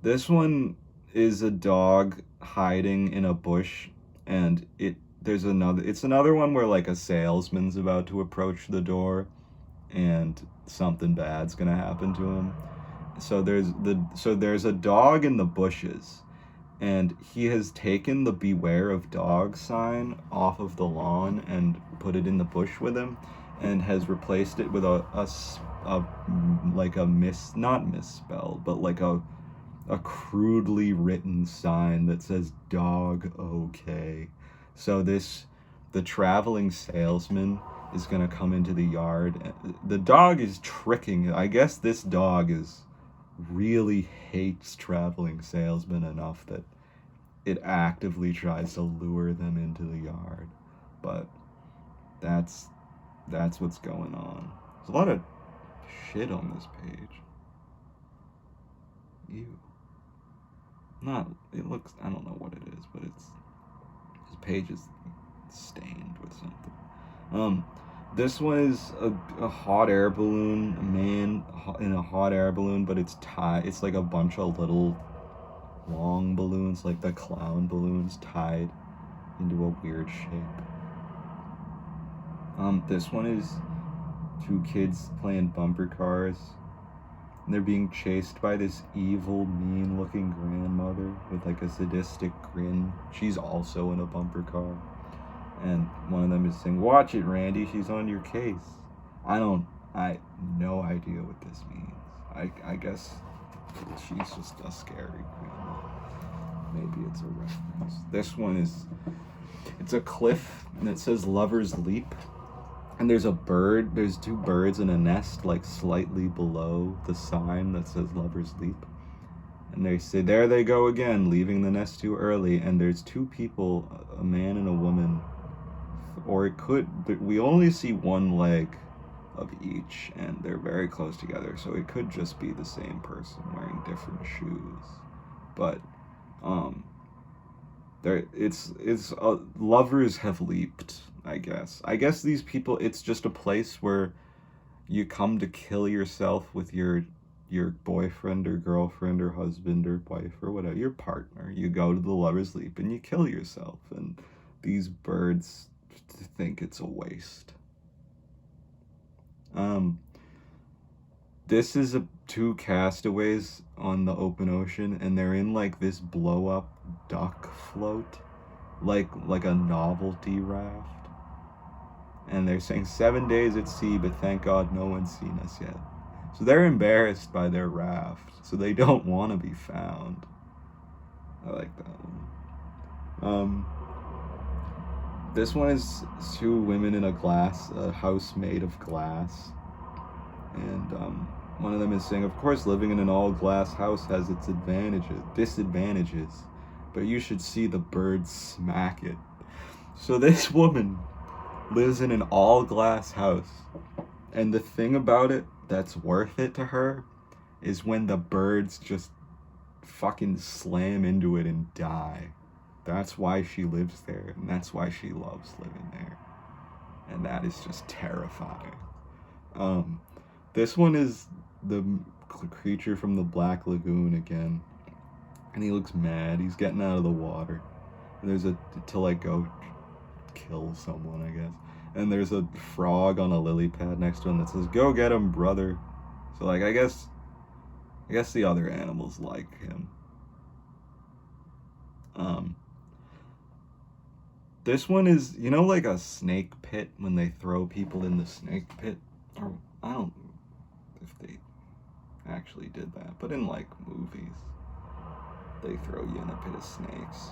This one is a dog hiding in a bush, and it's another one where like a salesman's about to approach the door and something bad's gonna happen to him. So there's a dog in the bushes, and he has taken the beware of dog sign off of the lawn and put it in the bush with him, and has replaced it with a like a not misspelled, but like a crudely written sign that says dog okay. So the traveling salesman is going to come into the yard. The dog is tricking. I guess this dog really hates traveling salesmen enough that it actively tries to lure them into the yard. But that's what's going on. There's a lot of shit on this page. Ew. It looks, I don't know what it is, but this page is stained with something. This one is a hot air balloon, a man in a hot air balloon, but it's like a bunch of little long balloons, like the clown balloons tied into a weird shape. This one is two kids playing bumper cars, and they're being chased by this evil, mean-looking grandmother with like a sadistic grin. She's also in a bumper car, and one of them is saying, "Watch it, Randy, she's on your case." I no idea what this means. I guess she's just a scary grandma. Maybe it's a reference. This one it's a cliff, and it says Lover's Leap. And there's two birds in a nest, like slightly below the sign that says Lover's Leap. And they say, there they go again, leaving the nest too early. And there's two people, a man and a woman. Or we only see one leg of each, and they're very close together. So it could just be the same person wearing different shoes. But, lovers have leaped. I guess these people, it's just a place where you come to kill yourself with your boyfriend or girlfriend or husband or wife or whatever, your partner. You go to the Lover's Leap and you kill yourself, and these birds think it's a waste. This is two castaways on the open ocean, and they're in like this blow up duck float, like a novelty raft. And they're saying 7 days at sea, but thank God no one's seen us yet. So they're embarrassed by their raft, so they don't want to be found. I like that one. This one is two women in a house made of glass. And one of them is saying, of course, living in an all-glass house has its disadvantages, but you should see the birds smack it. So this woman lives in an all-glass house, and the thing about it that's worth it to her is when the birds just fucking slam into it and die. That's why she lives there, and that's why she loves living there. And that is just terrifying. This one is the creature from the Black Lagoon again, and he looks mad. He's getting out of the water. And there's to go kill someone, I guess. And there's a frog on a lily pad next to him that says, "Go get him, brother." So I guess the other animals like him. This one is, like a snake pit when they throw people in the snake pit. Or I don't know if they actually did that, but in movies, they throw you in a pit of snakes.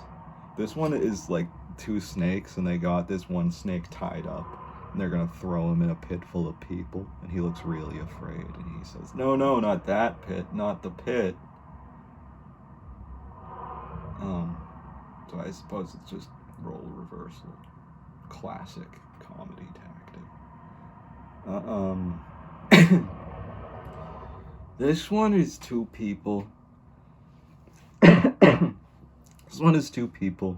This one is like two snakes, and they got this one snake tied up, And they're gonna throw him in a pit full of people, and he looks really afraid, and he says, "No, no, not that pit, not the pit." So I suppose it's just role reversal, classic comedy tactic. This one is two people. This one is two people,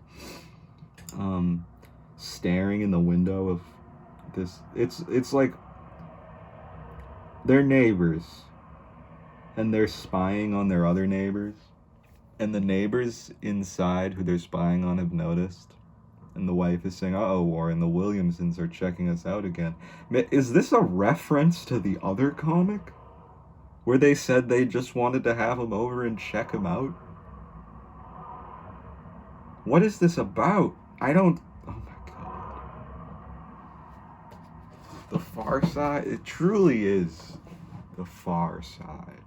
staring in the window of this. It's like they're neighbors, and they're spying on their other neighbors, and the neighbors inside who they're spying on have noticed, and the wife is saying, "Uh-oh, Warren, the Williamsons are checking us out again." Is this a reference to the other comic, where they said they just wanted to have him over and check him out? What is this about? I don't... Oh my god. The Far Side? It truly is the Far Side.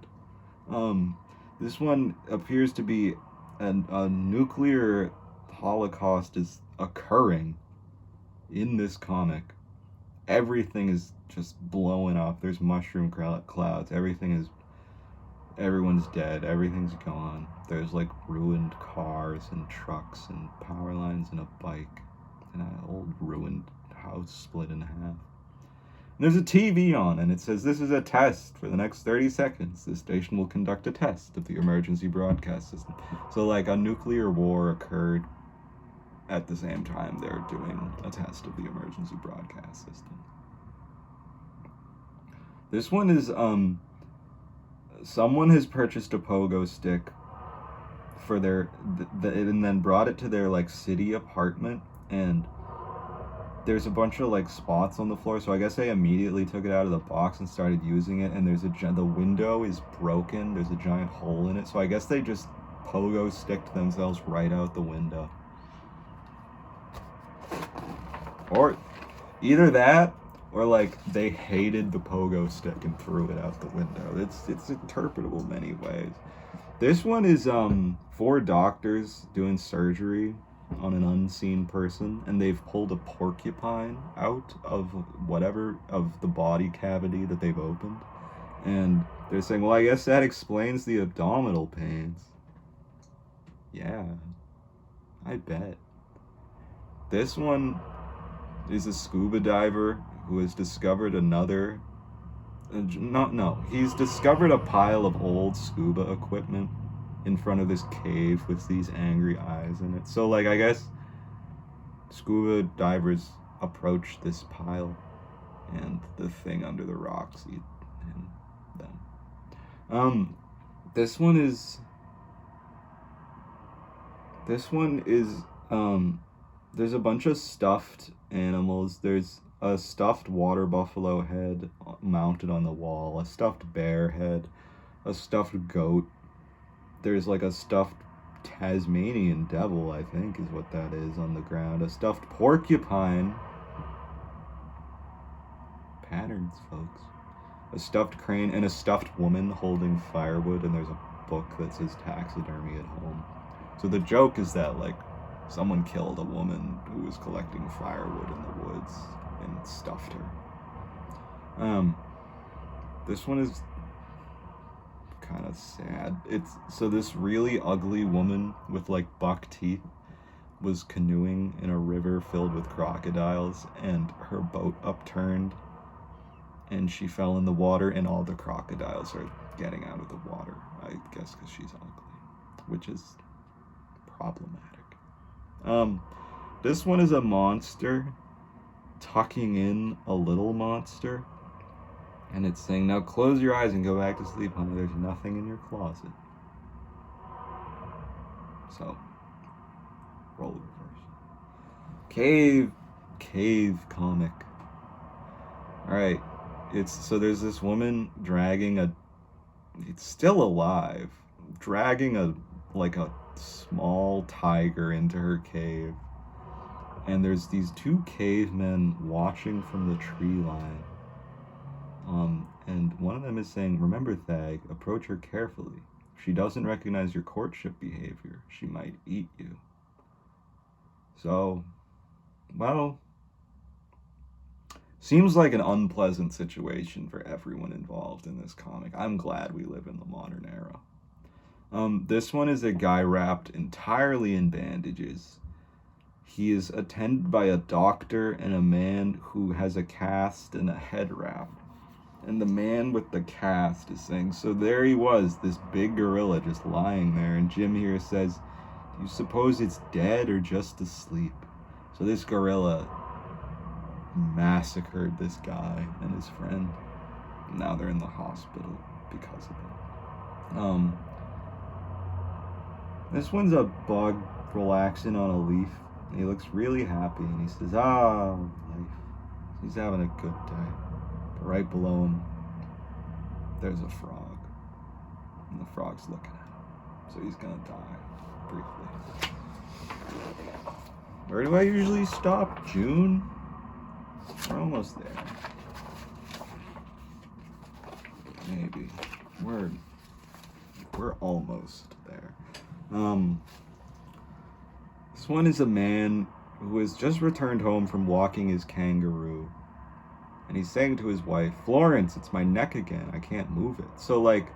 This one appears to be a nuclear holocaust is occurring in this comic. Everything is just blowing up. There's mushroom clouds. Everyone's dead. Everything's gone. There's like ruined cars and trucks and power lines and a bike and an old ruined house split in half. And there's a TV on, and it says, "This is a test. For the next 30 seconds, this station will conduct a test of the emergency broadcast system." So like a nuclear war occurred at the same time they're doing a test of the emergency broadcast system. This one is, someone has purchased a pogo stick for their, and then brought it to their, like, city apartment, and there's a bunch of, like, spots on the floor, so I guess they immediately took it out of the box and started using it, and the window is broken, there's a giant hole in it, so I guess they just pogo sticked themselves right out the window. Or either that, or like they hated the pogo stick and threw it out the window. It's interpretable many ways. This one is 4 doctors doing surgery on an unseen person, and they've pulled a porcupine out of the body cavity that they've opened, and they're saying, "Well, I guess that explains the abdominal pains." Yeah, I bet. This one is a scuba diver who has discovered he's discovered a pile of old scuba equipment in front of this cave with these angry eyes in it. So, like, I guess scuba divers approach this pile, and the thing under the rocks eat them. This one is, there's a bunch of stuffed animals. There's a stuffed water buffalo head mounted on the wall, a stuffed bear head, a stuffed goat. There's like a stuffed Tasmanian devil, I think is what that is, on the ground. A stuffed porcupine. Patterns, folks. A stuffed crane and a stuffed woman holding firewood, and there's a book that says taxidermy at home. So the joke is that, like, someone killed a woman who was collecting firewood in the woods and stuffed her. This one is kind of sad. So this really ugly woman with like buck teeth was canoeing in a river filled with crocodiles, and her boat upturned and she fell in the water, and all the crocodiles are getting out of the water, I guess because she's ugly, which is problematic. This one is a monster tucking in a little monster, and it's saying, "Now close your eyes and go back to sleep, honey. There's nothing in your closet." So, roll reverse. Cave comic. Alright, so there's this woman it's still alive, dragging a small tiger into her cave, and there's these 2 cavemen watching from the tree line, and one of them is saying, "Remember, Thag, approach her carefully. If she doesn't recognize your courtship behavior, she might eat you." Seems like an unpleasant situation for everyone involved in this comic. I'm glad we live in the modern era. This one is a guy wrapped entirely in bandages. He is attended by a doctor and a man who has a cast and a head wrap. And the man with the cast is saying, so there he was, this big gorilla just lying there. And Jim here says, do you suppose it's dead or just asleep? So this gorilla massacred this guy and his friend. Now they're in the hospital because of it. This one's a bug relaxing on a leaf. And he looks really happy and he says, life. He's having a good day. But right below him, there's a frog. And the frog's looking at him. So he's gonna die briefly. Where do I usually stop? June? We're almost there. Maybe. We're almost there. This one is a man who has just returned home from walking his kangaroo. And he's saying to his wife, Florence, it's my neck again. I can't move it. So, like,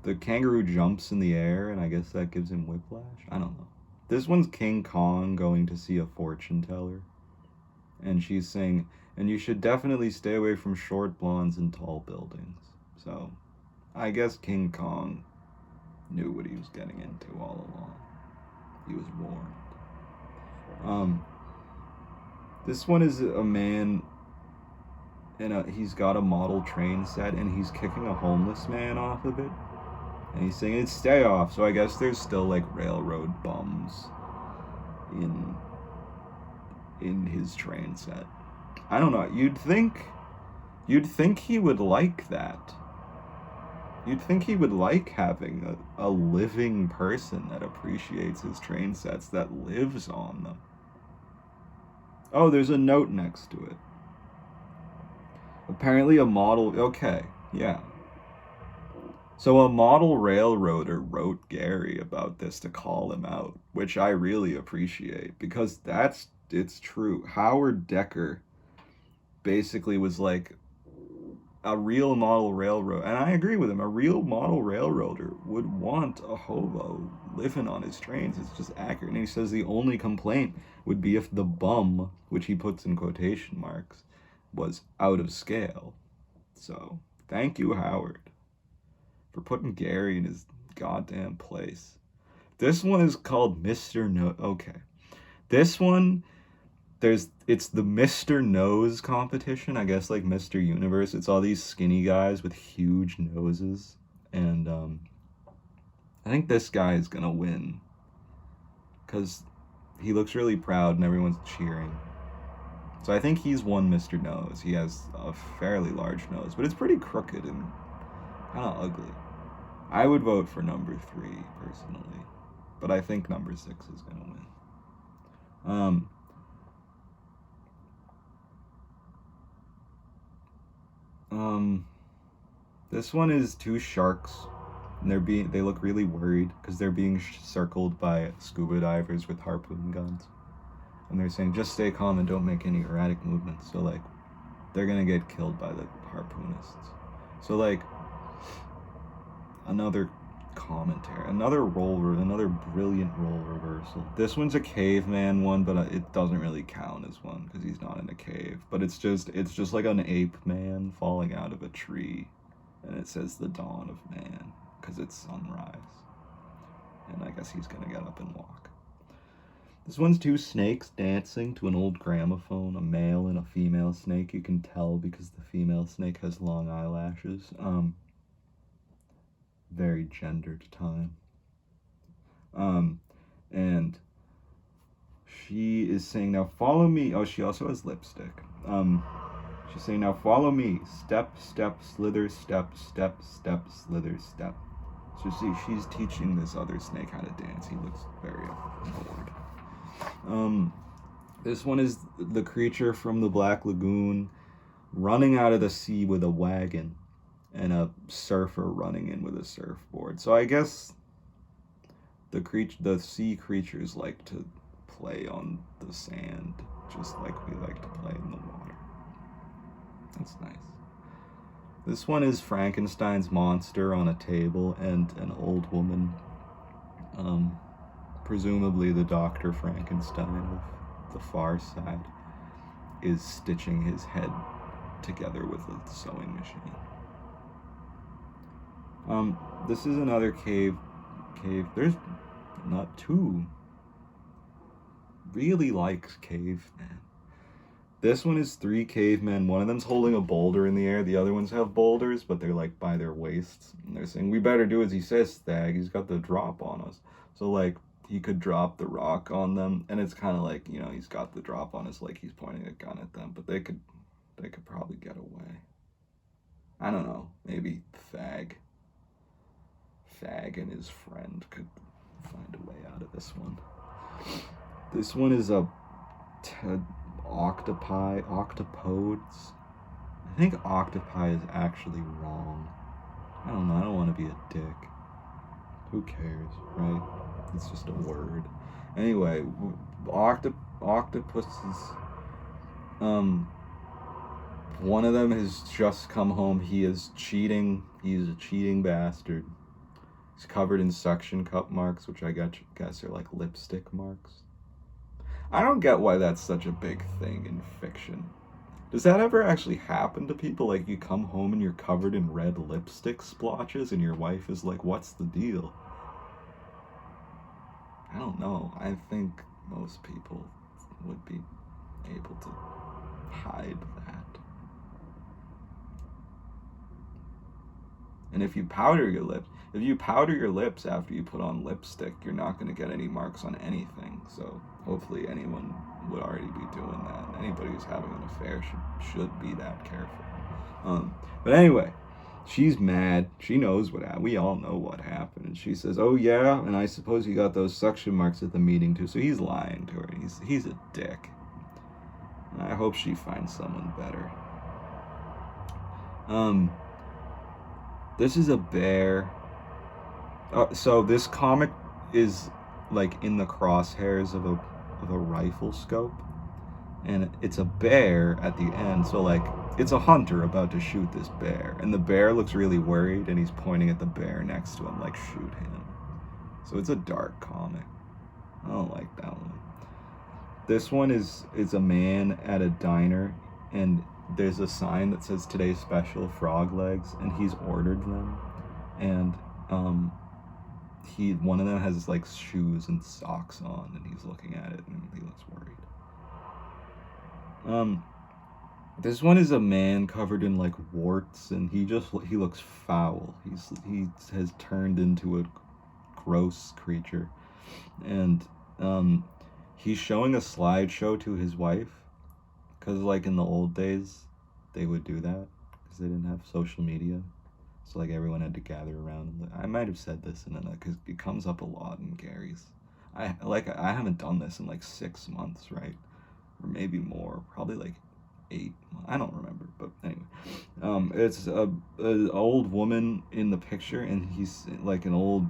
the kangaroo jumps in the air, and I guess that gives him whiplash? I don't know. This one's King Kong going to see a fortune teller. And she's saying, and you should definitely stay away from short blondes and tall buildings. So, I guess King Kong knew what he was getting into all along. He was warned. This one is a man, and he's got a model train set, and he's kicking a homeless man off of it. And he's saying, stay off. So I guess there's still, like, railroad bums in his train set. I don't know. You'd think he would like that. You'd think he would like having a living person that appreciates his train sets, that lives on them. Oh, there's a note next to it. Apparently a model... Okay, yeah. So a model railroader wrote Gary about this to call him out, which I really appreciate, because it's true. Howard Decker basically was like, a real model railroad, and I agree with him, a real model railroader would want a hobo living on his trains. It's just accurate. And he says the only complaint would be if the bum, which he puts in quotation marks, was out of scale. So, thank you, Howard, for putting Gary in his goddamn place. This one is called Mr. No... Okay. This one... It's the Mr. Nose competition, I guess, like Mr. Universe. It's all these skinny guys with huge noses, and I think this guy is gonna win because he looks really proud and everyone's cheering. So I think he's won Mr. Nose. He has a fairly large nose, but it's pretty crooked and kind of ugly. I would vote for number 3 personally, but I think number 6 is gonna win. This one is 2 sharks, and they look really worried because they're being circled by scuba divers with harpoon guns, and they're saying just stay calm and don't make any erratic movements. So like, they're gonna get killed by the harpoonists. So like, another commentary, another brilliant role reversal. This one's a caveman one, but it doesn't really count as one because he's not in a cave. But it's just like an ape man falling out of a tree, and it says the dawn of man because it's sunrise. And I guess he's gonna get up and walk. This one's 2 snakes dancing to an old gramophone, a male and a female snake. You can tell because the female snake has long eyelashes. Very gendered time. And she is saying, now follow me. Oh, she also has lipstick. She's saying, now follow me. Step, step, slither, step, step, step, slither, step. So see, she's teaching this other snake how to dance. He looks very bored. This one is the creature from the Black Lagoon running out of the sea with a wagon, and a surfer running in with a surfboard. So I guess the sea creatures like to play on the sand just like we like to play in the water. That's nice. This one is Frankenstein's monster on a table and an old woman, presumably the Dr. Frankenstein of the Far Side, is stitching his head together with a sewing machine. This is another cave. There's not two. Really likes cavemen. This one is 3 cavemen. One of them's holding a boulder in the air. The other ones have boulders, but they're like by their waists. And they're saying, "We better do as he says, Thag. He's got the drop on us." So like he could drop the rock on them, and it's kind of like, you know, he's got the drop on us, like he's pointing a gun at them. But they could probably get away. I don't know. Maybe Thag and his friend could find a way out of this one. This one is octopodes. I think octopi is actually wrong. I don't know. I don't want to be a dick. Who cares, right? It's just a word. Anyway, octopuses. One of them has just come home. He is cheating. He's a cheating bastard. He's covered in suction cup marks, which I guess are like lipstick marks. I don't get why that's such a big thing in fiction. Does that ever actually happen to people? Like, you come home and you're covered in red lipstick splotches and your wife is like, "What's the deal?" I don't know. I think most people would be able to hide that. And if you powder your lips after you put on lipstick, you're not going to get any marks on anything. So hopefully anyone would already be doing that. Anybody who's having an affair should be that careful. But anyway, she's mad. She knows what happened. We all know what happened. And she says, "Oh yeah, and I suppose you got those suction marks at the meeting too." So he's lying to her. He's a dick. And I hope she finds someone better. This is a bear. So this comic is like in the crosshairs of a rifle scope, and it's a bear at the end. So like it's a hunter about to shoot this bear, and the bear looks really worried, and he's pointing at the bear next to him like, "Shoot him." So it's a dark comic. I don't like that one. This one is a man at a diner, and there's a sign that says "Today's special frog legs," and he's ordered them, and one of them has like shoes and socks on, and he's looking at it and he looks worried. This one is a man covered in like warts, and he looks foul. He has turned into a gross creature, and he's showing a slideshow to his wife. Because, like, in the old days, they would do that. Because they didn't have social media. So, like, everyone had to gather around. I might have said this in another, because it comes up a lot in Gary's. I haven't done this in, like, 6 months, right? Or maybe more. Probably, like, 8. I don't remember. But, anyway. It's an old woman in the picture, and he's, like, an old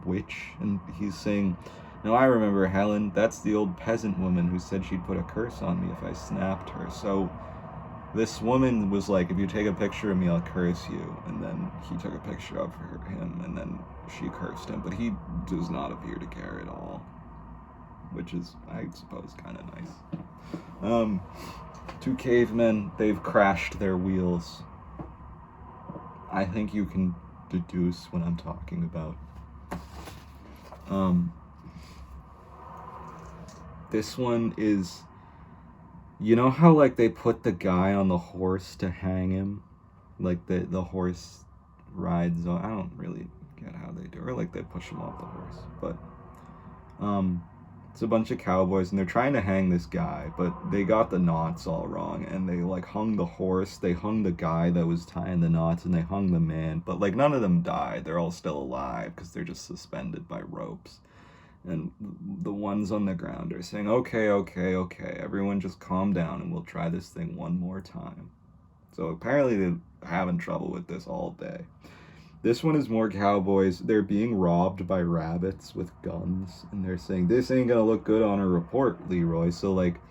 witch. And he's saying, "Now I remember Helen, that's the old peasant woman who said she'd put a curse on me if I snapped her." So this woman was like, "If you take a picture of me, I'll curse you." And then he took a picture of him, and then she cursed him. But he does not appear to care at all, which is, I suppose, kind of nice. 2 cavemen, they've crashed their wheels. I think you can deduce what I'm talking about. This one is, you know how like they put the guy on the horse to hang him, like the horse rides on. I don't really get how they do it, or like they push him off the horse, but it's a bunch of cowboys and they're trying to hang this guy, but they got the knots all wrong, and they like hung the horse, they hung the guy that was tying the knots, and they hung the man, but like none of them died. They're all still alive because they're just suspended by ropes. And the ones on the ground are saying, "Okay, everyone just calm down and we'll try this thing one more time." So apparently they're having trouble with this all day. This one is more cowboys. They're being robbed by rabbits with guns, and they're saying, "This ain't gonna look good on a report, Leroy." So like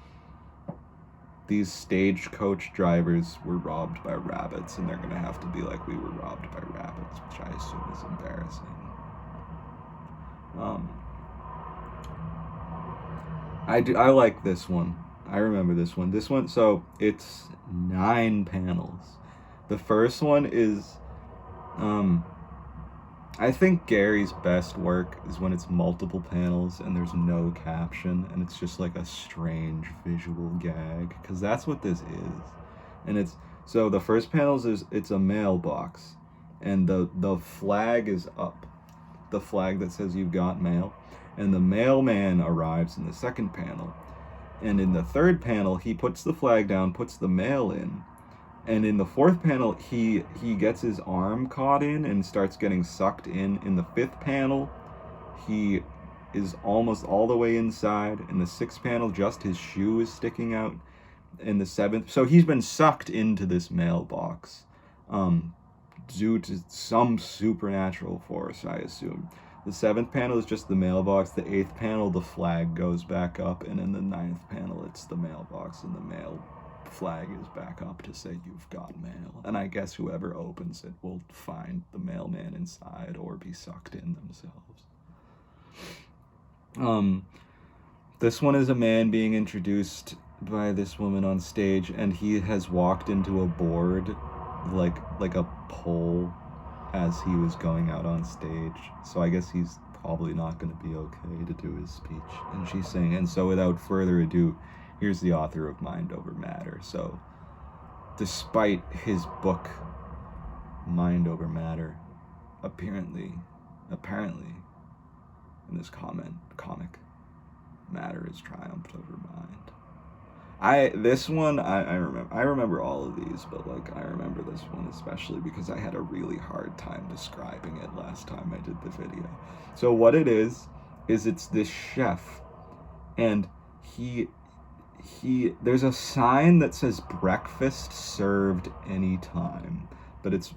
these stagecoach drivers were robbed by rabbits, and they're gonna have to be like, we were robbed by rabbits, which I assume is embarrassing. I like this one. I remember this one. This one, so it's 9 panels. The first one is, I think Gary's best work is when it's multiple panels and there's no caption and it's just like a strange visual gag, because that's what this is. And it's, so the first panel is, it's a mailbox, and the flag is up, the flag that says you've got mail, and the mailman arrives in the second panel. And in the third panel, he puts the flag down, puts the mail in. And in the fourth panel, he gets his arm caught in and starts getting sucked in. In the fifth panel, he is almost all the way inside. In the sixth panel, just his shoe is sticking out. In the seventh, so he's been sucked into this mailbox due to some supernatural force, I assume. The seventh panel is just the mailbox. The eighth panel, the flag goes back up. And in the ninth panel, it's the mailbox and the mail flag is back up to say you've got mail. And I guess whoever opens it will find the mailman inside or be sucked in themselves. This one is a man being introduced by this woman on stage, and he has walked into a board, like a pole, as he was going out on stage. So I guess he's probably not going to be okay to do his speech. And she's saying, and so without further ado, here's the author of Mind Over Matter. So despite his book, Mind Over Matter, apparently, in this comic, matter has triumphed over mind. I remember all of these, but like I remember this one especially because I had a really hard time describing it last time I did the video. So what it is it's this chef, and he there's a sign that says breakfast served anytime, but it's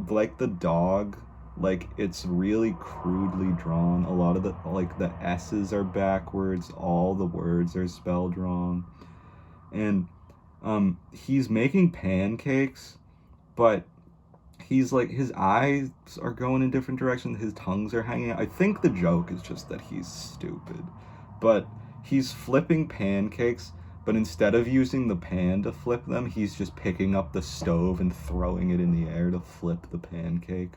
like the dog, like it's really crudely drawn. A lot of the S's are backwards, all the words are spelled wrong. And he's making pancakes, but he's like, his eyes are going in different directions, his tongues are hanging out. I think the joke is just that he's stupid, but he's flipping pancakes, but instead of using the pan to flip them, he's just picking up the stove and throwing it in the air to flip the pancake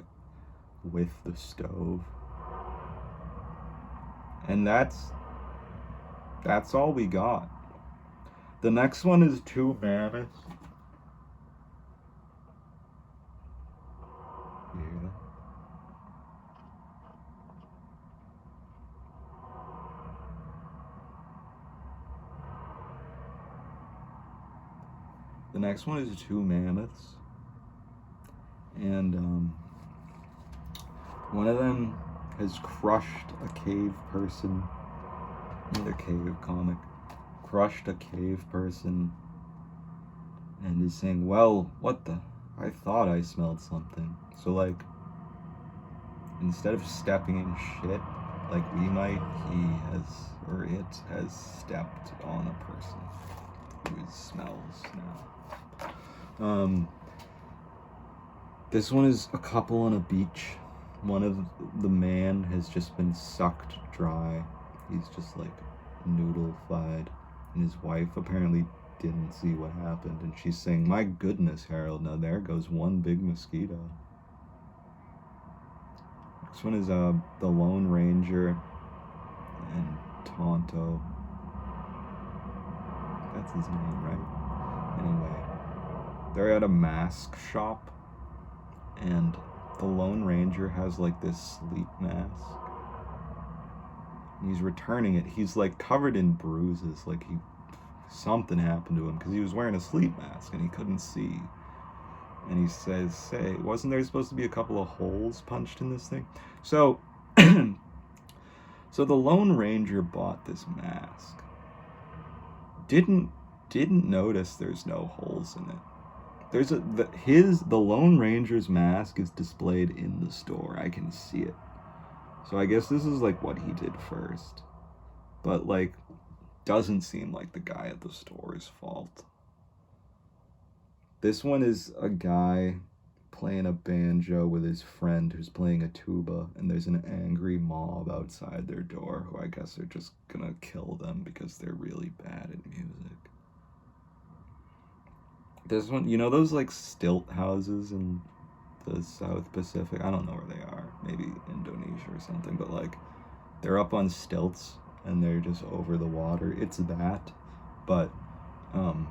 with the stove. And that's all we got. The next one is 2 mammoths. You hear that? The next one is 2 mammoths. And one of them has crushed a cave person. Another cave comic. Crushed a cave person and is saying, well, what the, I thought I smelled something. So like, instead of stepping in shit like we might, it has stepped on a person who smells now. This one is a couple on a beach. One of the man has just been sucked dry. He's just like noodle-fied. And his wife apparently didn't see what happened, and she's saying, my goodness, Harold, now there goes one big mosquito. Next one is the Lone Ranger and Tonto. That's his name, right? Anyway, they're at a mask shop, and the Lone Ranger has like this sleep mask. He's returning it. He's like covered in bruises, like something happened to him because he was wearing a sleep mask and he couldn't see. And he says, say, wasn't there supposed to be a couple of holes punched in this thing? So so the Lone Ranger bought this mask. Didn't notice there's no holes in it. The Lone Ranger's mask is displayed in the store. I can see it. So I guess this is like what he did first. But like, doesn't seem like the guy at the store's fault. This one is a guy playing a banjo with his friend who's playing a tuba, and there's an angry mob outside their door who I guess are just gonna kill them because they're really bad at music. This one, you know those like stilt houses in the South Pacific? I don't know where they are. Maybe Indonesia or something, but like they're up on stilts and they're just over the water. It's that, but um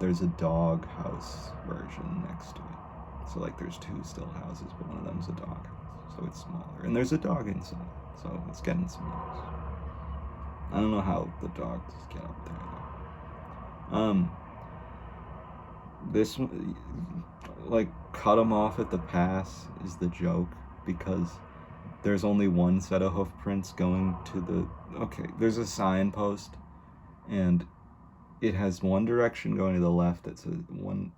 there's a dog house version next to it. So like there's two stilt houses, but one of them's a dog house. So it's smaller. And there's a dog inside. So it's getting some use. I don't know how the dogs get up there though. This one, like, cut them off at the pass is the joke because there's only one set of hoof prints going to the. Okay, there's a signpost, and it has one direction going to the left that says one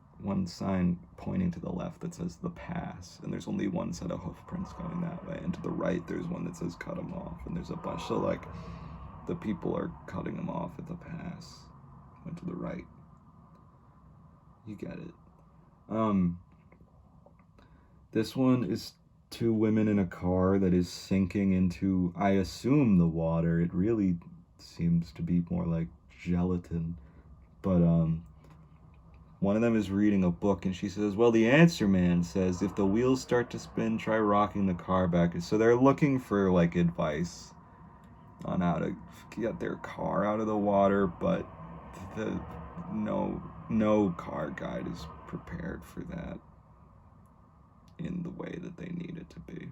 sign pointing to the left that says the pass, and there's only one set of hoof prints going that way. And to the right, there's one that says cut them off, and there's a bunch. So like, the people are cutting them off at the pass. Went to the right. You get it. This one is two women in a car that is sinking into, I assume, the water. It really seems to be more like gelatin. But one of them is reading a book, and she says, well, the answer man says if the wheels start to spin, try rocking the car back. So they're looking for like advice on how to get their car out of the water, but the no car guide is prepared for that in the way that they need it to be.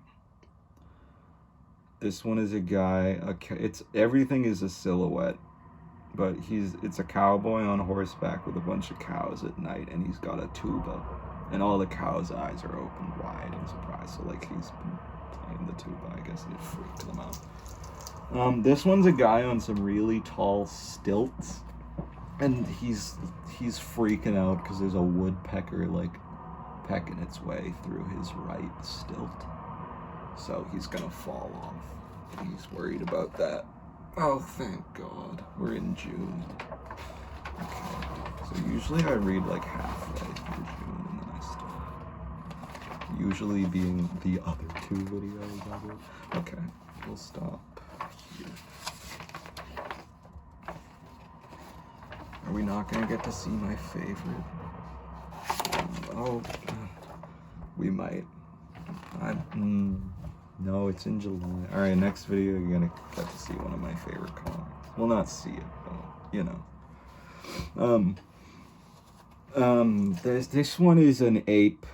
This one is a guy, it's everything is a silhouette, but it's a cowboy on horseback with a bunch of cows at night, and he's got a tuba, and all the cows' eyes are open wide in surprise. So like he's been playing the tuba, I guess, and it freaked them out. This one's a guy on some really tall stilts, and he's freaking out because there's a woodpecker like pecking its way through his right stilt. So he's gonna fall off. He's worried about that. Oh, thank God. We're in June. Okay. So usually I read like halfway through June and then I stop. Usually being the other two videos I do. Okay, we'll stop here. Are we not gonna get to see my favorite? We might. No, it's in July. Alright, next video you're gonna get to see one of my favorite comics. Well, not see it, but, you know. This one is an ape.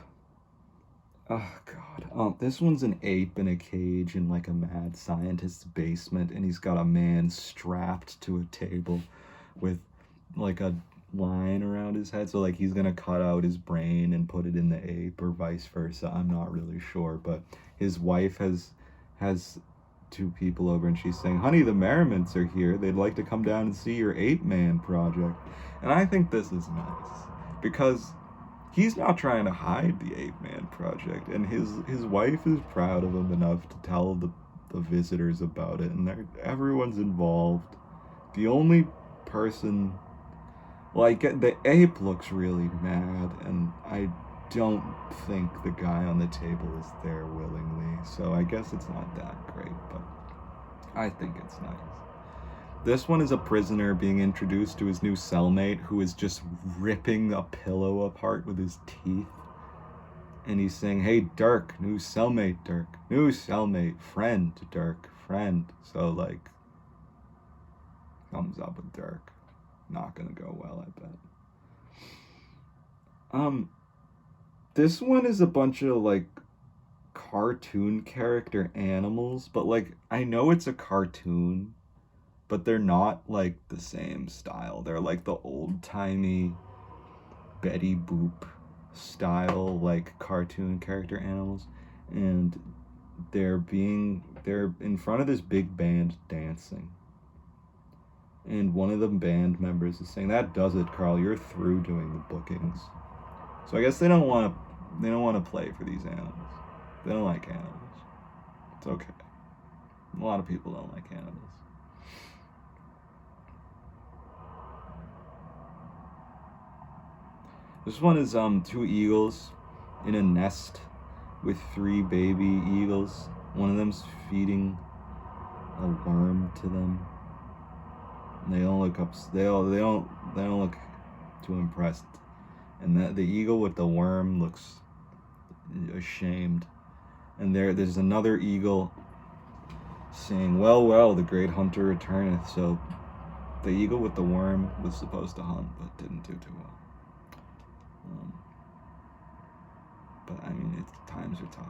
Oh, God. This one's an ape in a cage in, like, a mad scientist's basement, and he's got a man strapped to a table with, like, a line around his head, so like he's gonna cut out his brain and put it in the ape or vice versa. I'm not really sure, but his wife has two people over and she's saying, honey, the Merriments are here, they'd like to come down and see your ape man project. And I think this is nice because he's not trying to hide the ape man project, and his wife is proud of him enough to tell the visitors about it, and everyone's involved. The only person, like, the ape looks really mad, and I don't think the guy on the table is there willingly, so I guess it's not that great, but I think it's nice. This one is a prisoner being introduced to his new cellmate who is just ripping a pillow apart with his teeth. And he's saying, hey, Dirk, new cellmate, Dirk. New cellmate, friend, Dirk, friend. So, like, thumbs up with Dirk. Not gonna go well, I bet. This one is a bunch of, like, cartoon character animals, but, like, I know it's a cartoon, but they're not, like, the same style. They're, like, the old-timey Betty Boop style, like, cartoon character animals. And they're in front of this big band dancing. And one of the band members is saying, that does it, Carl, you're through doing the bookings. So I guess they don't want to play for these animals. They don't like animals. It's okay. A lot of people don't like animals. This one is two eagles in a nest with three baby eagles. One of them's feeding a worm to them. And they don't look up. They don't look too impressed. And the eagle with the worm looks ashamed. And there's another eagle saying, "Well, well, the great hunter returneth." So the eagle with the worm was supposed to hunt, but didn't do too well. But I mean, times are tough.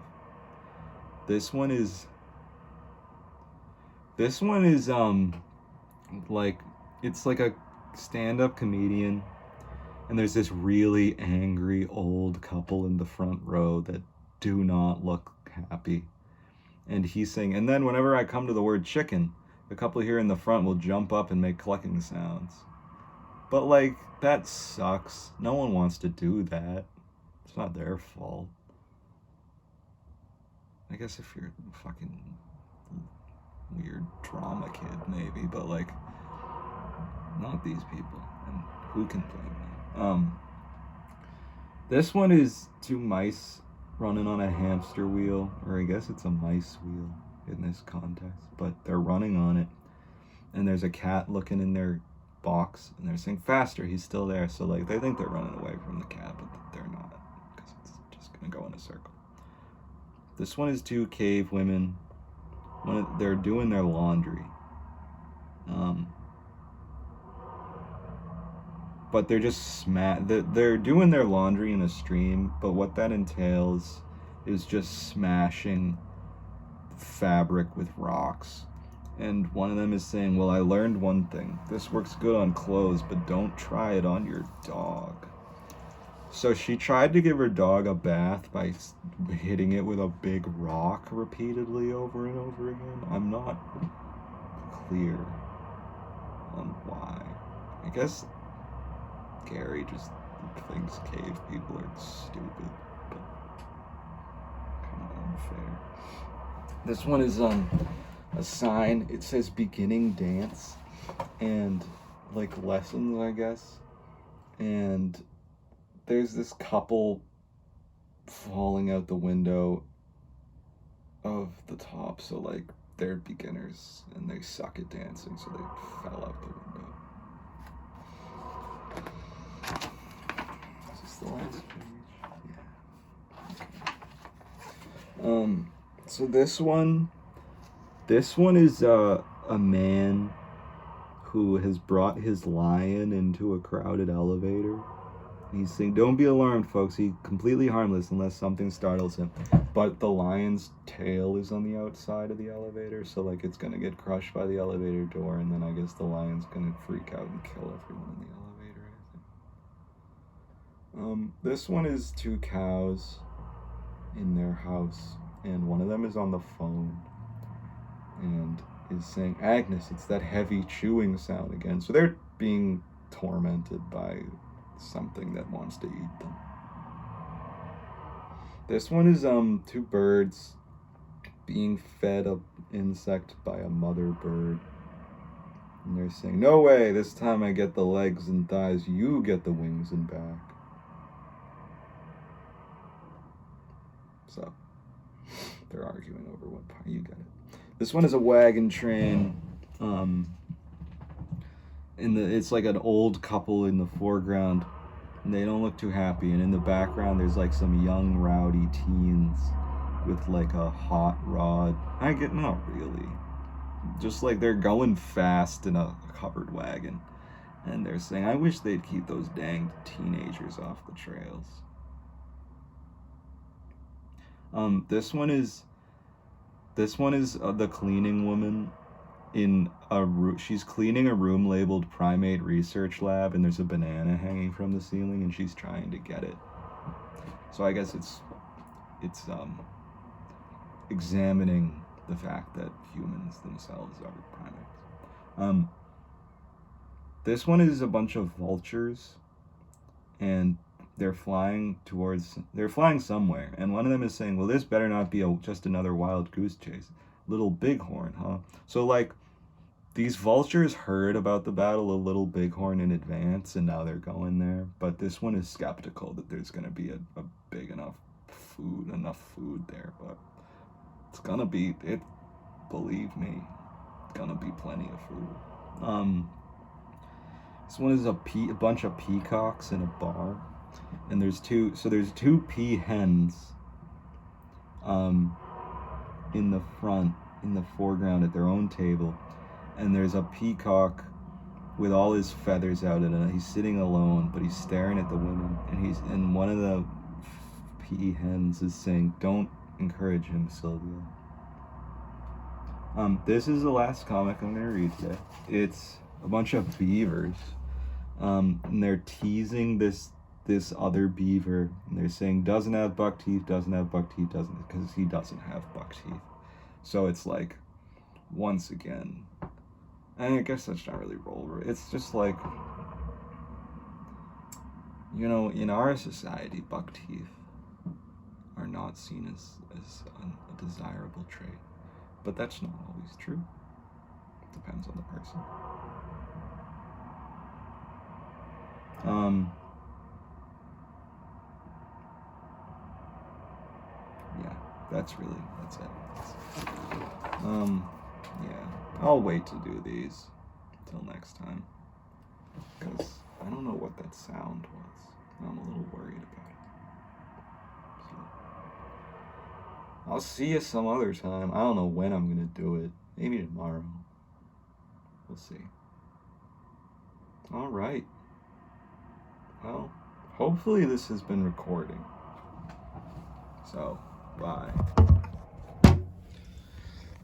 This one is like, it's like a stand-up comedian, and there's this really angry old couple in the front row that do not look happy. And he's saying, and then whenever I come to the word chicken, the couple here in the front will jump up and make clucking sounds. But like, that sucks. No one wants to do that. It's not their fault. I guess if you're a fucking weird drama kid, maybe, but like, not these people. And who can blame them? This one is two mice running on a hamster wheel, or I guess it's a mice wheel in this context, but they're running on it. And there's a cat looking in their box, and they're saying, "Faster, he's still there." So like, they think they're running away from the cat, but they're not, because it's just gonna go in a circle. This one is two cave women. They're doing their laundry. But they're just they're doing their laundry in a stream, but what that entails is just smashing fabric with rocks. And one of them is saying, "Well, I learned one thing. This works good on clothes, but don't try it on your dog." So she tried to give her dog a bath by hitting it with a big rock repeatedly over and over again. I'm not clear on why. I guess Gary just thinks cave people are stupid, but kind of unfair. This one is a sign. It says beginning dance and like lessons, I guess. And there's this couple falling out the window of the top, so like they're beginners and they suck at dancing, so they fell out the window. Is this the last page? Yeah. Okay. So this one is a man who has brought his lion into a crowded elevator. He's saying, "Don't be alarmed, folks. He's completely harmless unless something startles him." But the lion's tail is on the outside of the elevator, so like it's gonna get crushed by the elevator door, and then I guess the lion's gonna freak out and kill everyone in the elevator, I think. This one is two cows in their house, and one of them is on the phone and is saying, "Agnes, it's that heavy chewing sound again." So they're being tormented by something that wants to eat them. This one is two birds being fed an insect by a mother bird. And they're saying, "No way, this time I get the legs and thighs, you get the wings and back." So they're arguing over what part. You get it. This one is a wagon train. It's like an old couple in the foreground, and they don't look too happy. And in the background, there's like some young rowdy teens with like a hot rod. Not really. Just like they're going fast in a covered wagon, and they're saying, "I wish they'd keep those dang teenagers off the trails." This one is the cleaning woman in a room. She's cleaning a room labeled Primate Research Lab, and there's a banana hanging from the ceiling, and she's trying to get it. So I guess it's examining the fact that humans themselves are primates. This one is a bunch of vultures, and they're flying somewhere, and one of them is saying, "Well, this better not be just another wild goose chase. Little bighorn, huh?" So like, these vultures heard about the Battle of Little Bighorn in advance, and now they're going there. But this one is skeptical that there's gonna be a big enough food there. But it's gonna be it. Believe me, it's gonna be plenty of food. This one is a bunch of peacocks in a bar, and there's two pea hens. In the front, in the foreground at their own table, and there's a peacock with all his feathers out in it. He's sitting alone, but he's staring at the women, and one of the pea hens is saying, "Don't encourage him, Sylvia." This is the last comic I'm gonna read today. It's a bunch of beavers, and they're teasing this other beaver, and they're saying doesn't have buck teeth, because he doesn't have buck teeth. So it's like, once again, and I guess that's not really role. It's just like, in our society, buck teeth are not seen as a desirable trait. But that's not always true. Depends on the person. Yeah, that's it. Yeah, I'll wait to do these till next time, because I don't know what that sound was. I'm a little worried about it. So, I'll see you some other time. I don't know when I'm gonna do it. Maybe tomorrow. We'll see. All right. Well, hopefully this has been recording. So, bye.